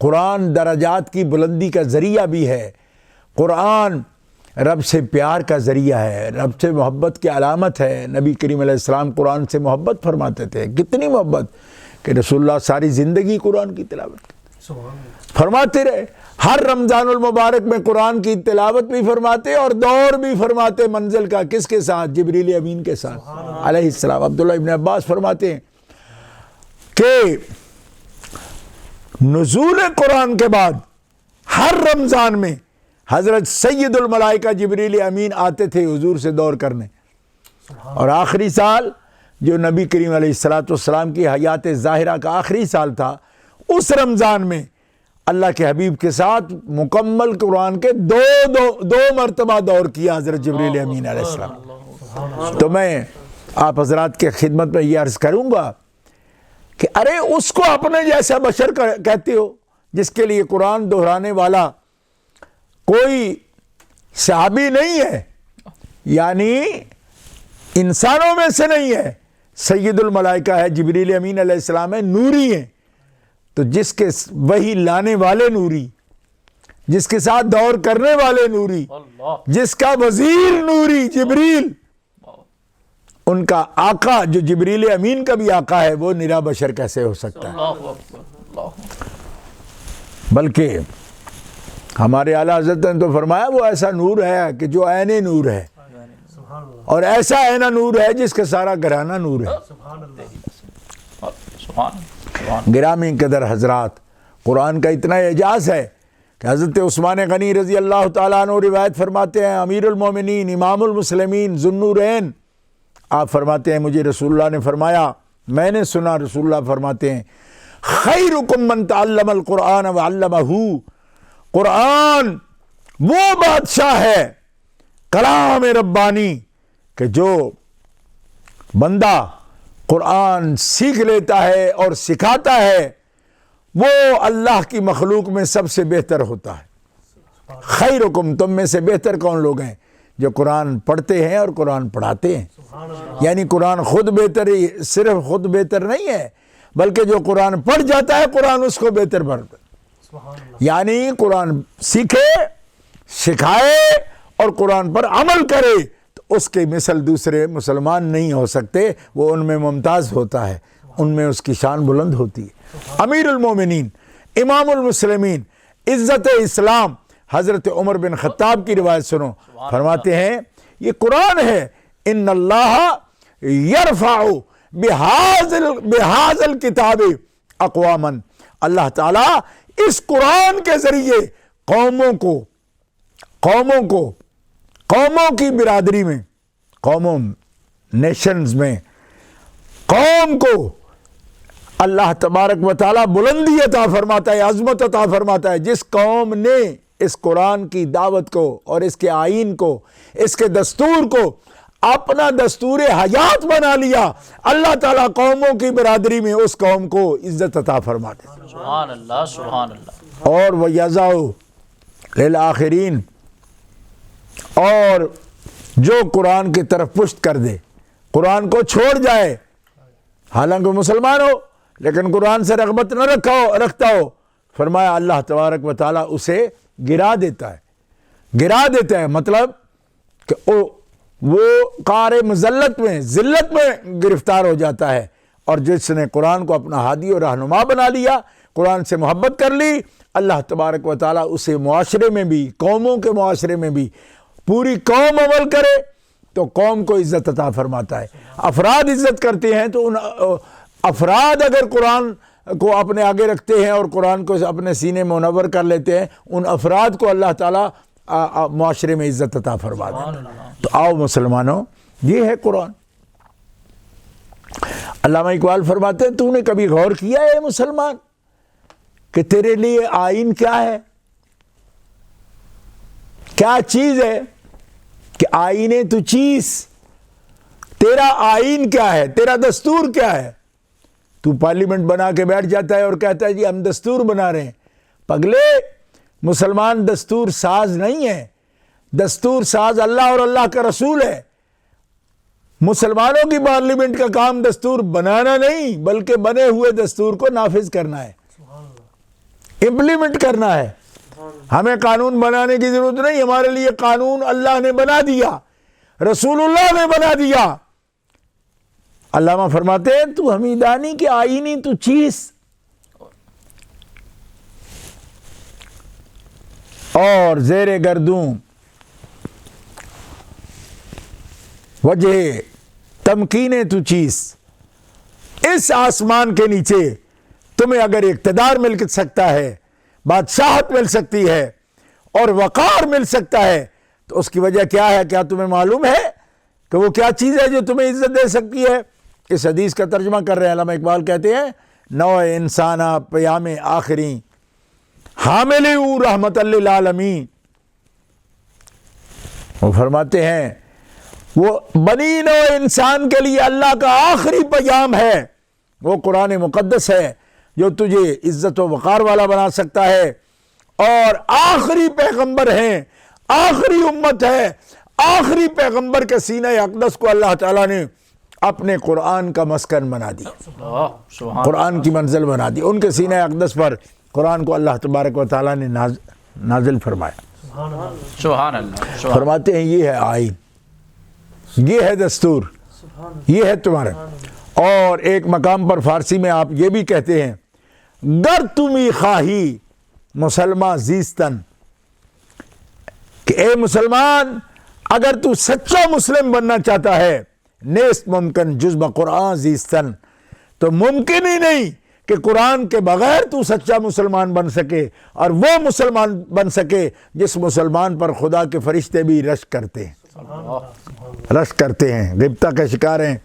[SPEAKER 1] قرآن درجات کی بلندی کا ذریعہ بھی ہے، قرآن رب سے پیار کا ذریعہ ہے، رب سے محبت کی علامت ہے. نبی کریم علیہ السلام قرآن سے محبت فرماتے تھے، کتنی محبت کہ رسول اللہ ساری زندگی قرآن کی تلاوت فرماتے رہے. ہر رمضان المبارک میں قرآن کی تلاوت بھی فرماتے اور دور بھی فرماتے منزل کا. کس کے ساتھ؟ جبریل امین کے ساتھ علیہ السلام. عبداللہ ابن عباس فرماتے ہیں کہ نزول قرآن کے بعد ہر رمضان میں حضرت سید الملائکہ جبریل امین آتے تھے حضور سے دور کرنے. اور آخری سال جو نبی کریم علیہ السلام کی حیات ظاہرہ کا آخری سال تھا، اس رمضان میں اللہ کے حبیب کے ساتھ مکمل قرآن کے دو مرتبہ دور کیا حضرت جبریل امین علیہ السلام. تو میں آپ حضرات کے خدمت میں یہ عرض کروں گا کہ ارے اس کو اپنے جیسا بشر کہتے ہو جس کے لیے قرآن دہرانے والا کوئی صحابی نہیں ہے، یعنی انسانوں میں سے نہیں ہے. سید الملائکہ ہے، جبریل امین علیہ السلام ہے، نوری ہیں. تو جس کے وہی لانے والے نوری، جس کے ساتھ دور کرنے والے نوری، جس کا وزیر نوری جبریل، ان کا آقا جو جبریل امین کا بھی آقا ہے، وہ نرا بشر کیسے ہو سکتا ہے؟ بلکہ ہمارے اعلیٰ حضرت نے تو فرمایا وہ ایسا نور ہے کہ جو عین نور ہے، اور ایسا عین نور ہے جس کا سارا گھرانہ نور ہے. گرامی قدر حضرات، قرآن کا اتنا اعجاز ہے کہ حضرت عثمان غنی رضی اللہ تعالیٰ عنہ روایت فرماتے ہیں، امیر المومنین امام المسلمین ذو النورین، آپ فرماتے ہیں مجھے رسول اللہ نے فرمایا، میں نے سنا رسول اللہ فرماتے ہیں خیرکم من تعلم القرآن وعلمہ. قرآن وہ بادشاہ ہے، کلام ربانی، کہ جو بندہ قرآن سیکھ لیتا ہے اور سکھاتا ہے وہ اللہ کی مخلوق میں سب سے بہتر ہوتا ہے. خیرکم، تم میں سے بہتر کون لوگ ہیں؟ جو قرآن پڑھتے ہیں اور قرآن پڑھاتے ہیں. یعنی قرآن خود بہتر ہی، صرف خود بہتر نہیں ہے بلکہ جو قرآن پڑھ جاتا ہے قرآن اس کو بہتر بناتا ہے. یعنی قرآن سیکھے، سکھائے اور قرآن پر عمل کرے تو اس کے مثل دوسرے مسلمان نہیں ہو سکتے. وہ ان میں ممتاز ہوتا ہے، ان میں اس کی شان بلند ہوتی ہے. امیر المومنین امام المسلمین عزت اسلام حضرت عمر بن خطاب کی روایت سنو، فرماتے ہیں یہ قرآن ہے، ان اللہ یرفع بہذا الکتاب اقواما، اللہ تعالیٰ اس قرآن کے ذریعے قوموں کی برادری میں، قوموں نیشنز میں، قوم کو اللہ تبارک و تعالیٰ بلندی عطا فرماتا ہے، عظمت عطا فرماتا ہے. جس قوم نے اس قرآن کی دعوت کو اور اس کے آئین کو، اس کے دستور کو اپنا دستور حیات بنا لیا، اللہ تعالیٰ قوموں کی برادری میں اس قوم کو عزت عطا فرماتے ہیں.
[SPEAKER 2] سبحان اللہ سبحان اللہ.
[SPEAKER 1] اور وَيَضَعُ لِلْآخِرِينَ، اور جو قرآن کی طرف پشت کر دے، قرآن کو چھوڑ جائے، حالانکہ مسلمان ہو لیکن قرآن سے رغبت نہ رکھتا ہو، فرمایا اللہ تبارک و تعالیٰ اسے گرا دیتا ہے. مطلب کہ وہ قعر مذلت میں، ذلت میں گرفتار ہو جاتا ہے. اور جس نے قرآن کو اپنا ہادی اور رہنما بنا لیا، قرآن سے محبت کر لی، اللہ تبارک و تعالیٰ اسے معاشرے میں بھی، قوموں کے معاشرے میں بھی، پوری قوم عمل کرے تو قوم کو عزت عطا فرماتا ہے. افراد عزت کرتے ہیں تو ان افراد اگر قرآن کو اپنے آگے رکھتے ہیں اور قرآن کو اپنے سینے منور کر لیتے ہیں، ان افراد کو اللہ تعالیٰ معاشرے میں عزت عطا فرماتا ہے. تو آؤ مسلمانوں، یہ ہے قرآن. علامہ اقبال فرماتے ہیں تو نے کبھی غور کیا ہے مسلمان کہ تیرے لیے آئین کیا ہے، کیا چیز ہے، کہ آئین تو چیز، تیرا آئین کیا ہے، تیرا دستور کیا ہے۔ تو پارلیمنٹ بنا کے بیٹھ جاتا ہے اور کہتا ہے جی ہم دستور بنا رہے ہیں۔ پگلے، مسلمان دستور ساز نہیں ہے، دستور ساز اللہ اور اللہ کا رسول ہے۔ مسلمانوں کی پارلیمنٹ کا کام دستور بنانا نہیں، بلکہ بنے ہوئے دستور کو نافذ کرنا ہے، امپلیمنٹ کرنا ہے۔ ہمیں قانون بنانے کی ضرورت نہیں، ہمارے لیے قانون اللہ نے بنا دیا، رسول اللہ نے بنا دیا۔ علامہ فرماتے ہیں تو حمیدانی کی آئینی تو چیز، اور زیر گردوں وجہ تمکین تو چیز۔ اس آسمان کے نیچے تمہیں اگر اقتدار مل سکتا ہے، بادشاہت مل سکتی ہے اور وقار مل سکتا ہے، تو اس کی وجہ کیا ہے؟ کیا تمہیں معلوم ہے کہ وہ کیا چیز ہے جو تمہیں عزت دے سکتی ہے؟ اس حدیث کا ترجمہ کر رہے ہیں علامہ اقبال، کہتے ہیں نوع انسانہ پیام آخری حامل رحمت للعالمین۔ وہ فرماتے ہیں وہ بنی نوع انسان کے لیے اللہ کا آخری پیام ہے، وہ قرآن مقدس ہے جو تجھے عزت و وقار والا بنا سکتا ہے، اور آخری پیغمبر ہیں، آخری امت ہے، آخری پیغمبر کے سینہ اقدس کو اللہ تعالیٰ نے اپنے قرآن کا مسکن بنا دی، قرآن کی منزل بنا دی۔ ان کے سینہ اقدس پر قرآن کو اللہ تبارک و تعالیٰ نے نازل فرمایا۔
[SPEAKER 2] سبحان اللہ۔
[SPEAKER 1] فرماتے ہیں یہ ہے آئین، یہ ہے دستور، یہ ہے تمہارا۔ اور ایک مقام پر فارسی میں آپ یہ بھی کہتے ہیں گر تمی خواہی مسلمہ زیستن، کہ اے مسلمان اگر تو سچا مسلم بننا چاہتا ہے، نیست ممکن جز بقرآن زیستن، تو ممکن ہی نہیں کہ قرآن کے بغیر تو سچا مسلمان بن سکے، اور وہ مسلمان بن سکے جس مسلمان پر خدا کے فرشتے بھی رشک کرتے ہیں، رشک کرتے ہیں، غبطہ کا شکار ہیں۔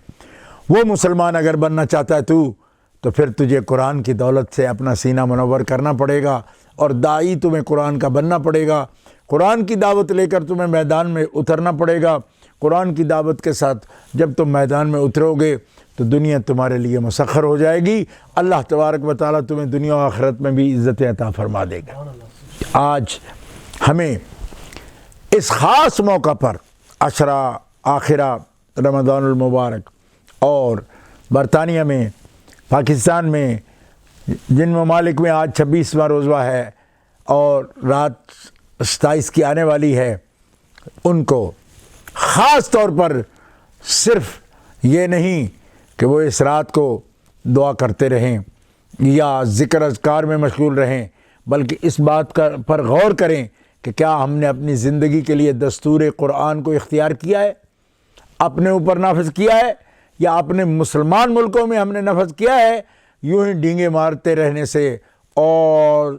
[SPEAKER 1] وہ مسلمان اگر بننا چاہتا ہے تو پھر تجھے قرآن کی دولت سے اپنا سینہ منور کرنا پڑے گا، اور داعی تمہیں قرآن کا بننا پڑے گا، قرآن کی دعوت لے کر تمہیں میدان میں اترنا پڑے گا۔ قرآن کی دعوت کے ساتھ جب تم میدان میں اترو گے تو دنیا تمہارے لیے مسخر ہو جائے گی، اللہ تبارک و تعالیٰ تمہیں دنیا و آخرت میں بھی عزت عطا فرما دے گا۔ آج ہمیں اس خاص موقع پر عشرہ آخرہ رمضان المبارک، اور برطانیہ میں، پاکستان میں، جن ممالک میں آج 26واں روزہ ہے اور رات 27 کی آنے والی ہے، ان کو خاص طور پر صرف یہ نہیں کہ وہ اس رات کو دعا کرتے رہیں یا ذکر اذکار میں مشغول رہیں، بلکہ اس بات پر غور کریں کہ کیا ہم نے اپنی زندگی کے لیے دستور قرآن کو اختیار کیا ہے، اپنے اوپر نافذ کیا ہے، یا اپنے مسلمان ملکوں میں ہم نے نافذ کیا ہے۔ یوں ہی ڈینگے مارتے رہنے سے اور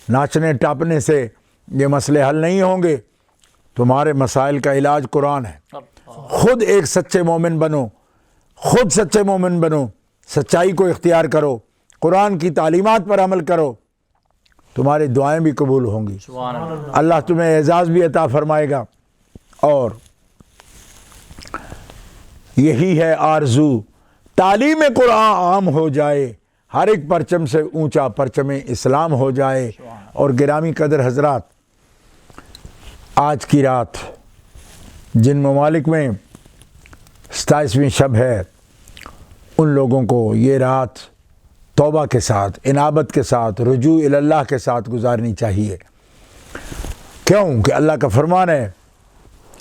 [SPEAKER 1] ناچنے ٹاپنے سے یہ مسئلے حل نہیں ہوں گے۔ تمہارے مسائل کا علاج قرآن ہے۔ خود ایک سچے مومن بنو، خود سچے مومن بنو، سچائی کو اختیار کرو، قرآن کی تعلیمات پر عمل کرو، تمہاری دعائیں بھی قبول ہوں گی، اللہ تمہیں اعزاز بھی عطا فرمائے گا۔ اور یہی ہے آرزو، تعلیم قرآن عام ہو جائے، ہر ایک پرچم سے اونچا پرچم اسلام ہو جائے۔ اور گرامی قدر حضرات، آج کی رات جن ممالک میں 27ویں شب ہے، ان لوگوں کو یہ رات توبہ کے ساتھ، انابت کے ساتھ، رجوع اللہ کے ساتھ گزارنی چاہیے۔ کیوں کہ اللہ کا فرمان ہے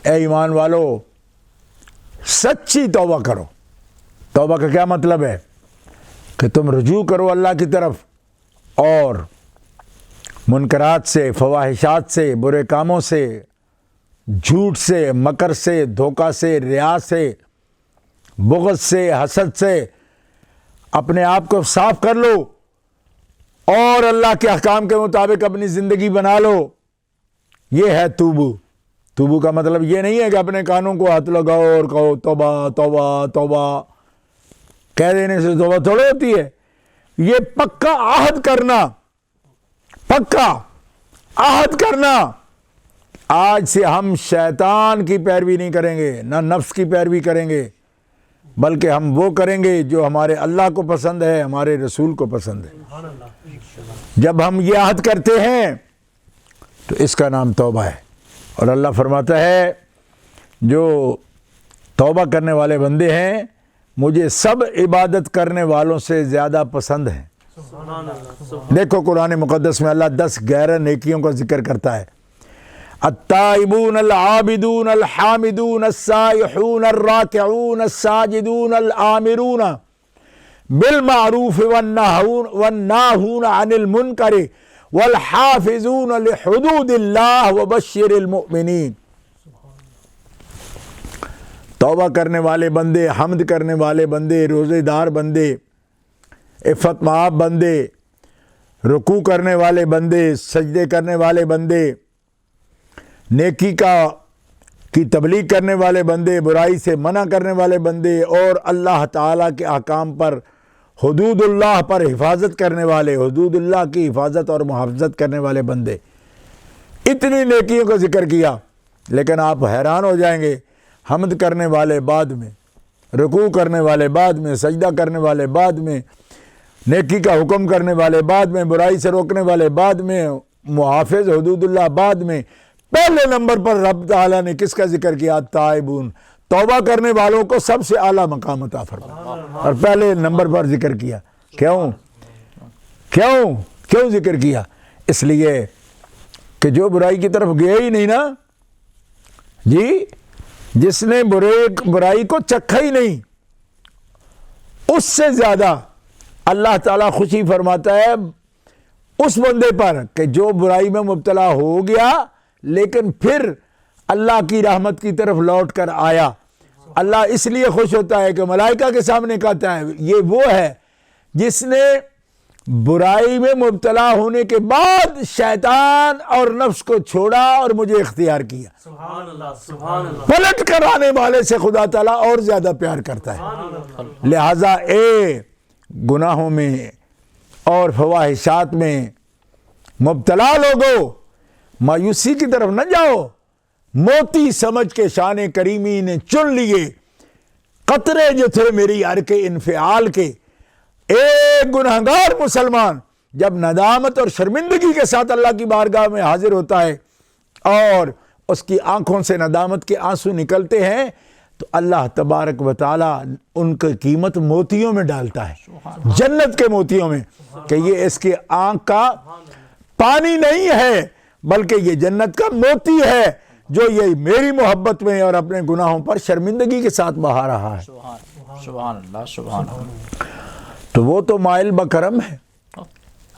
[SPEAKER 1] اے ایمان والو سچی توبہ کرو۔ توبہ کا کیا مطلب ہے؟ کہ تم رجوع کرو اللہ کی طرف، اور منکرات سے، فواحشات سے، برے کاموں سے، جھوٹ سے، مکر سے، دھوکہ سے، ریا سے، بغض سے، حسد سے اپنے آپ کو صاف کر لو، اور اللہ کے احکام کے مطابق اپنی زندگی بنا لو۔ یہ ہے توبو۔ توبو کا مطلب یہ نہیں ہے کہ اپنے کانوں کو ہاتھ لگاؤ اور کہو توبہ توبہ توبہ، کہہ دینے سے توبہ تھوڑی ہوتی ہے۔ یہ پکا عہد کرنا پکا عہد کرنا، آج سے ہم شیطان کی پیروی نہیں کریں گے، نہ نفس کی پیروی کریں گے، بلکہ ہم وہ کریں گے جو ہمارے اللہ کو پسند ہے، ہمارے رسول کو پسند ہے۔ جب ہم یہ عہد کرتے ہیں تو اس کا نام توبہ ہے۔ اور اللہ فرماتا ہے جو توبہ کرنے والے بندے ہیں مجھے سب عبادت کرنے والوں سے زیادہ پسند ہیں۔ دیکھو قرآن مقدس میں اللہ 10 11 نیکیوں کا ذکر کرتا ہے۔ التائبون العابدون الحامدون السائحون الراکعون الساجدون الآمرون بالمعروف والناہون عن المنکر والحافظون لحدود اللہ وبشر المؤمنین۔ توبہ کرنے والے بندے، حمد کرنے والے بندے، روزے دار بندے، عفت مآب بندے، رکوع کرنے والے بندے، سجدے کرنے والے بندے، نیکی کی تبلیغ کرنے والے بندے، برائی سے منع کرنے والے بندے، اور اللہ تعالیٰ کے احکام پر، حدود اللہ پر حفاظت کرنے والے، حدود اللہ کی حفاظت اور محافظت کرنے والے بندے۔ اتنی نیکیوں کا ذکر کیا، لیکن آپ حیران ہو جائیں گے، حمد کرنے والے بعد میں، رکوع کرنے والے بعد میں، سجدہ کرنے والے بعد میں، نیکی کا حکم کرنے والے بعد میں، برائی سے روکنے والے بعد میں، محافظ حدود اللہ بعد میں، پہلے نمبر پر رب تعالیٰ نے کس کا ذکر کیا؟ تائبون، توبہ کرنے والوں کو سب سے اعلیٰ مقام عطا فرمایا اور پہلے نمبر پر ذکر کیا۔ کیوں ذکر کیا؟ اس لیے کہ جو برائی کی طرف گیا ہی نہیں نا جی، جس نے برائی کو چکھا ہی نہیں، اس سے زیادہ اللہ تعالیٰ خوشی فرماتا ہے اس بندے پر کہ جو برائی میں مبتلا ہو گیا لیکن پھر اللہ کی رحمت کی طرف لوٹ کر آیا۔ اللہ اس لیے خوش ہوتا ہے کہ ملائکہ کے سامنے کہتا ہے یہ وہ ہے جس نے برائی میں مبتلا ہونے کے بعد شیطان اور نفس کو چھوڑا اور مجھے اختیار کیا۔
[SPEAKER 3] سبحان اللہ، سبحان اللہ۔
[SPEAKER 1] پلٹ کر آنے والے سے خدا تعالیٰ اور زیادہ پیار کرتا ہے۔ لہٰذا گناہوں میں اور فواحشات میں مبتلا لوگو مایوسی کی طرف نہ جاؤ، موتی سمجھ کے شان کریمی نے چن لیے قطرے جو تھے میری یار کے انفعال کے۔ ایک گنہگار مسلمان جب ندامت اور شرمندگی کے ساتھ اللہ کی بارگاہ میں حاضر ہوتا ہے اور اس کی آنکھوں سے ندامت کے آنسو نکلتے ہیں تو اللہ تبارک و تعالیٰ ان کی قیمت موتیوں میں ڈالتا ہے، جنت کے موتیوں میں، کہ یہ اس کے آنکھ کا پانی نہیں ہے بلکہ یہ جنت کا موتی ہے جو یہ میری محبت میں اور اپنے گناہوں پر شرمندگی کے ساتھ بہا رہا ہے۔
[SPEAKER 2] سبحان اللہ، سبحان اللہ۔
[SPEAKER 1] تو وہ تو مائل بکرم ہے۔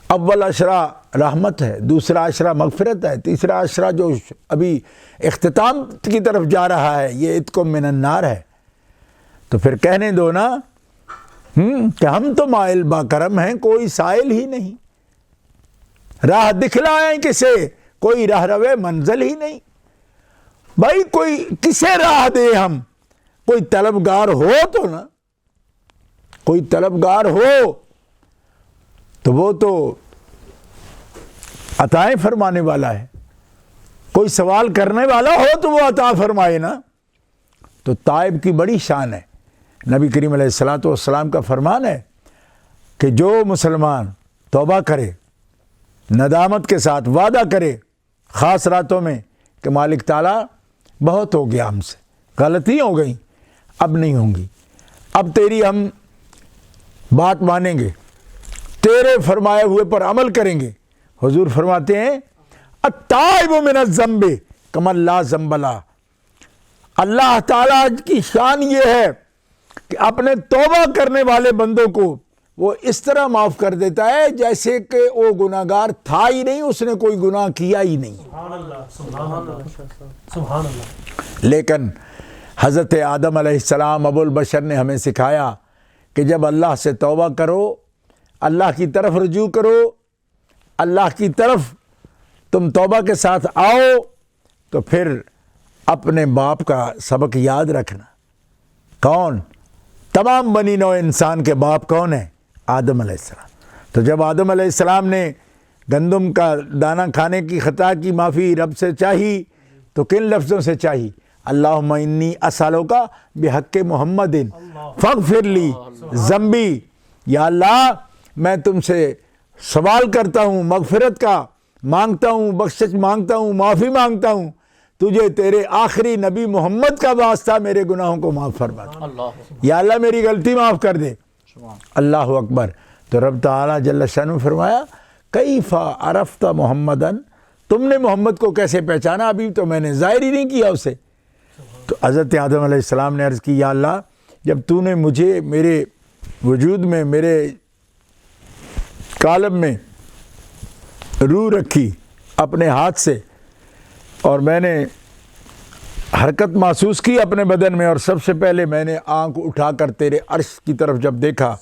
[SPEAKER 1] اول عشرہ رحمت ہے، دوسرا عشرہ مغفرت ہے، تیسرا عشرہ جو ابھی اختتام کی طرف جا رہا ہے یہ عتق من النار ہے۔ تو پھر کہنے دو نا کہ ہم تو مائل بکرم ہیں، کوئی سائل ہی نہیں، راہ دکھلائیں کسے، کوئی راہ روے منزل ہی نہیں۔ بھائی کوئی کسے راہ دے، ہم کوئی طلبگار ہو تو نا، کوئی طلبگار ہو تو وہ تو عطائیں فرمانے والا ہے، کوئی سوال کرنے والا ہو تو وہ عطا فرمائے نا۔ تو تائب کی بڑی شان ہے۔ نبی کریم علیہ الصلوۃ والسلام کا فرمان ہے کہ جو مسلمان توبہ کرے، ندامت کے ساتھ وعدہ کرے خاص راتوں میں کہ مالک تعالیٰ بہت ہو گیا، ہم سے غلطی ہو گئی، اب نہیں ہوں گی، اب تیری ہم بات مانیں گے، تیرے فرمائے ہوئے پر عمل کریں گے۔ حضور فرماتے ہیں التائب من الذنب کمن لا ذنب لہ۔ اللہ تعالیٰ کی شان یہ ہے کہ اپنے توبہ کرنے والے بندوں کو وہ اس طرح معاف کر دیتا ہے جیسے کہ وہ گناہگار تھا ہی نہیں، اس نے کوئی گناہ کیا ہی نہیں۔
[SPEAKER 3] سبحان اللہ، سبحان اللہ، سبحان اللہ۔
[SPEAKER 1] لیکن حضرت آدم علیہ السلام ابو البشر نے ہمیں سکھایا کہ جب اللہ سے توبہ کرو، اللہ کی طرف رجوع کرو، اللہ کی طرف تم توبہ کے ساتھ آؤ، تو پھر اپنے باپ کا سبق یاد رکھنا۔ کون؟ تمام بنی نوع انسان کے باپ کون ہیں؟ آدم علیہ السلام۔ تو جب آدم علیہ السلام نے گندم کا دانہ کھانے کی خطا کی معافی رب سے چاہی تو کن لفظوں سے چاہی؟ اللہم انی اسألک بحق محمد فاغفر لی ذنبی، یا اللہ میں تم سے سوال کرتا ہوں، مغفرت کا مانگتا ہوں، بخشش مانگتا ہوں، معافی مانگتا ہوں، تجھے تیرے آخری نبی محمد کا واسطہ میرے گناہوں کو معاف فرما دے،
[SPEAKER 2] اللہ
[SPEAKER 1] یا اللہ میری غلطی معاف کر دے۔
[SPEAKER 2] سبحان
[SPEAKER 1] اللہ اکبر۔ تو رب تعالیٰ جل شانہ فرمایا کیف عرفت محمدن، تم نے محمد کو کیسے پہچانا؟ ابھی تو میں نے ظاہر ہی نہیں کیا اسے۔ تو حضرت آدم علیہ السلام نے عرض کی یا اللہ جب تو نے مجھے میرے وجود میں میرے قالب میں روح رکھی اپنے ہاتھ سے، اور میں نے حرکت محسوس کی اپنے بدن میں، اور سب سے پہلے میں نے آنکھ اٹھا کر تیرے عرش کی طرف جب دیکھا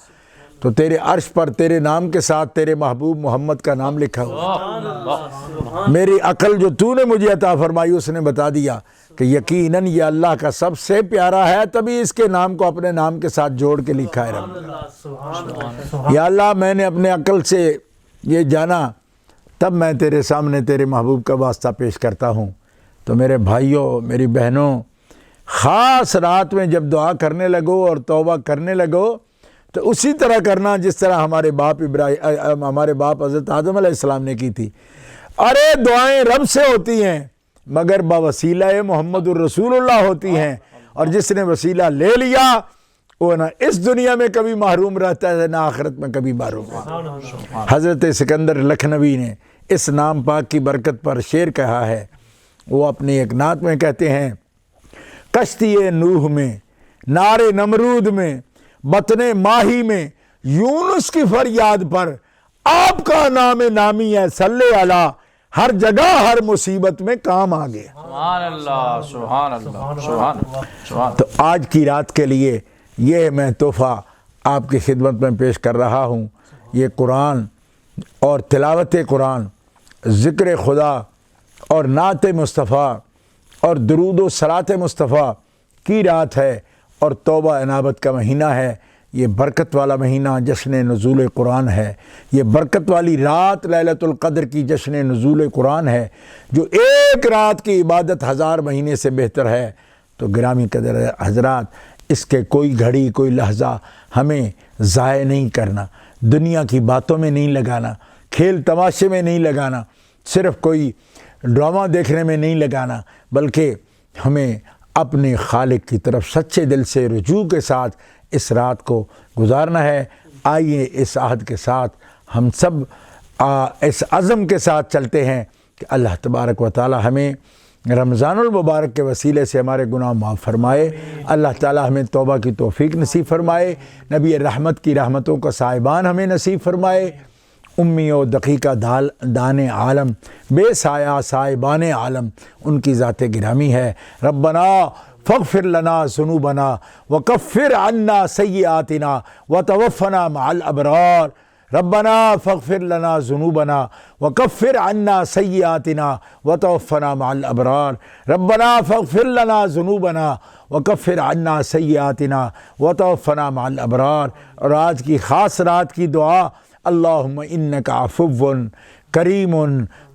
[SPEAKER 1] تو تیرے عرش پر تیرے نام کے ساتھ تیرے محبوب محمد کا نام لکھا ہوا۔ میری عقل جو تو نے مجھے عطا فرمائی اس نے بتا دیا کہ یقیناً یہ اللہ کا سب سے پیارا ہے، تبھی اس کے نام کو اپنے نام کے ساتھ جوڑ کے لکھا ہے رب۔ یا اللہ میں نے اپنے عقل سے یہ جانا، تب میں تیرے سامنے تیرے محبوب کا واسطہ پیش کرتا ہوں۔ تو میرے بھائیوں میری بہنوں، خاص رات میں جب دعا کرنے لگو اور توبہ کرنے لگو تو اسی طرح کرنا جس طرح ہمارے باپ حضرت آدم علیہ السلام نے کی تھی۔ ارے دعائیں رب سے ہوتی ہیں مگر بوسیلہ محمد الرسول اللہ ہوتی ہیں، اور جس نے وسیلہ لے لیا وہ نہ اس دنیا میں کبھی محروم رہتا ہے نہ آخرت میں کبھی محروم رہتا ہے۔ حضرت سکندر لکھنوی نے اس نام پاک کی برکت پر شعر کہا ہے، وہ اپنی ایک نعت میں کہتے ہیں کشتی نوح میں، نار نمرود میں، بطن ماہی میں، یونس کی فریاد پر آپ کا نام نامی ہے، صلی علی ہر جگہ ہر مصیبت میں کام آ گیا۔
[SPEAKER 2] سبحان اللہ سبحان اللہ سبحان سبحان۔
[SPEAKER 1] تو آج کی رات کے لیے یہ میں تحفہ آپ کی خدمت میں پیش کر رہا ہوں، یہ قرآن اور تلاوت قرآن، ذکر خدا اور نعت مصطفیٰ اور درود و صلاۃ مصطفیٰ کی رات ہے، اور توبہ انابت کا مہینہ ہے۔ یہ برکت والا مہینہ جشن نزول قرآن ہے، یہ برکت والی رات لیلۃ القدر کی جشن نزول قرآن ہے، جو ایک رات کی عبادت 1000 مہینے سے بہتر ہے۔ تو گرامی قدر حضرات، اس کے کوئی گھڑی کوئی لحظہ ہمیں ضائع نہیں کرنا، دنیا کی باتوں میں نہیں لگانا، کھیل تماشے میں نہیں لگانا، صرف کوئی ڈرامہ دیکھنے میں نہیں لگانا، بلکہ ہمیں اپنے خالق کی طرف سچے دل سے رجوع کے ساتھ اس رات کو گزارنا ہے۔ آئیے اس عہد کے ساتھ ہم سب اس عزم کے ساتھ چلتے ہیں کہ اللہ تبارک و تعالی ہمیں رمضان المبارک کے وسیلے سے ہمارے گناہ معاف فرمائے، اللہ تعالی ہمیں توبہ کی توفیق نصیب فرمائے، نبی رحمت کی رحمتوں کا صاحبان ہمیں نصیب فرمائے، امی و دقیقہ دان عالم بے سایہ صاحبان عالم ان کی ذات گرامی ہے۔ ربنا فاغفر لنا ذنوبنا وکفر عنا سیئاتنا وتوفنا مع الابرار۔ ربنا فاغفر لنا ذنوبنا وکفر عنا سیئاتنا وتوفنا مع الابرار۔ ربنا فاغفر لنا ذنوبنا وکفر عنا سیئاتنا وتوفنا مع الابرار۔ اور آج کی خاص رات کی دعا، اللہم انک عفو کریم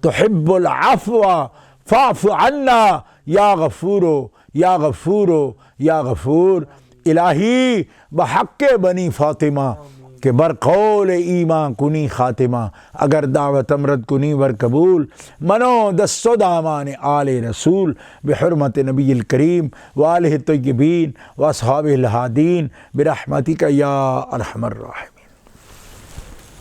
[SPEAKER 1] تحب العفو فاعف عنا یا غفور یا غفور یا غفور۔ الہی بحق بنی فاطمہ کہ برقول ایمان کنی خاتمہ، اگر دعوت امرد کنی ور قبول، منو دست و دامان آل رسول، بحرمت نبی الکریم وآلہ الطیبین واصحابہ الہادین، برحمتک یا ارحم الراحمین۔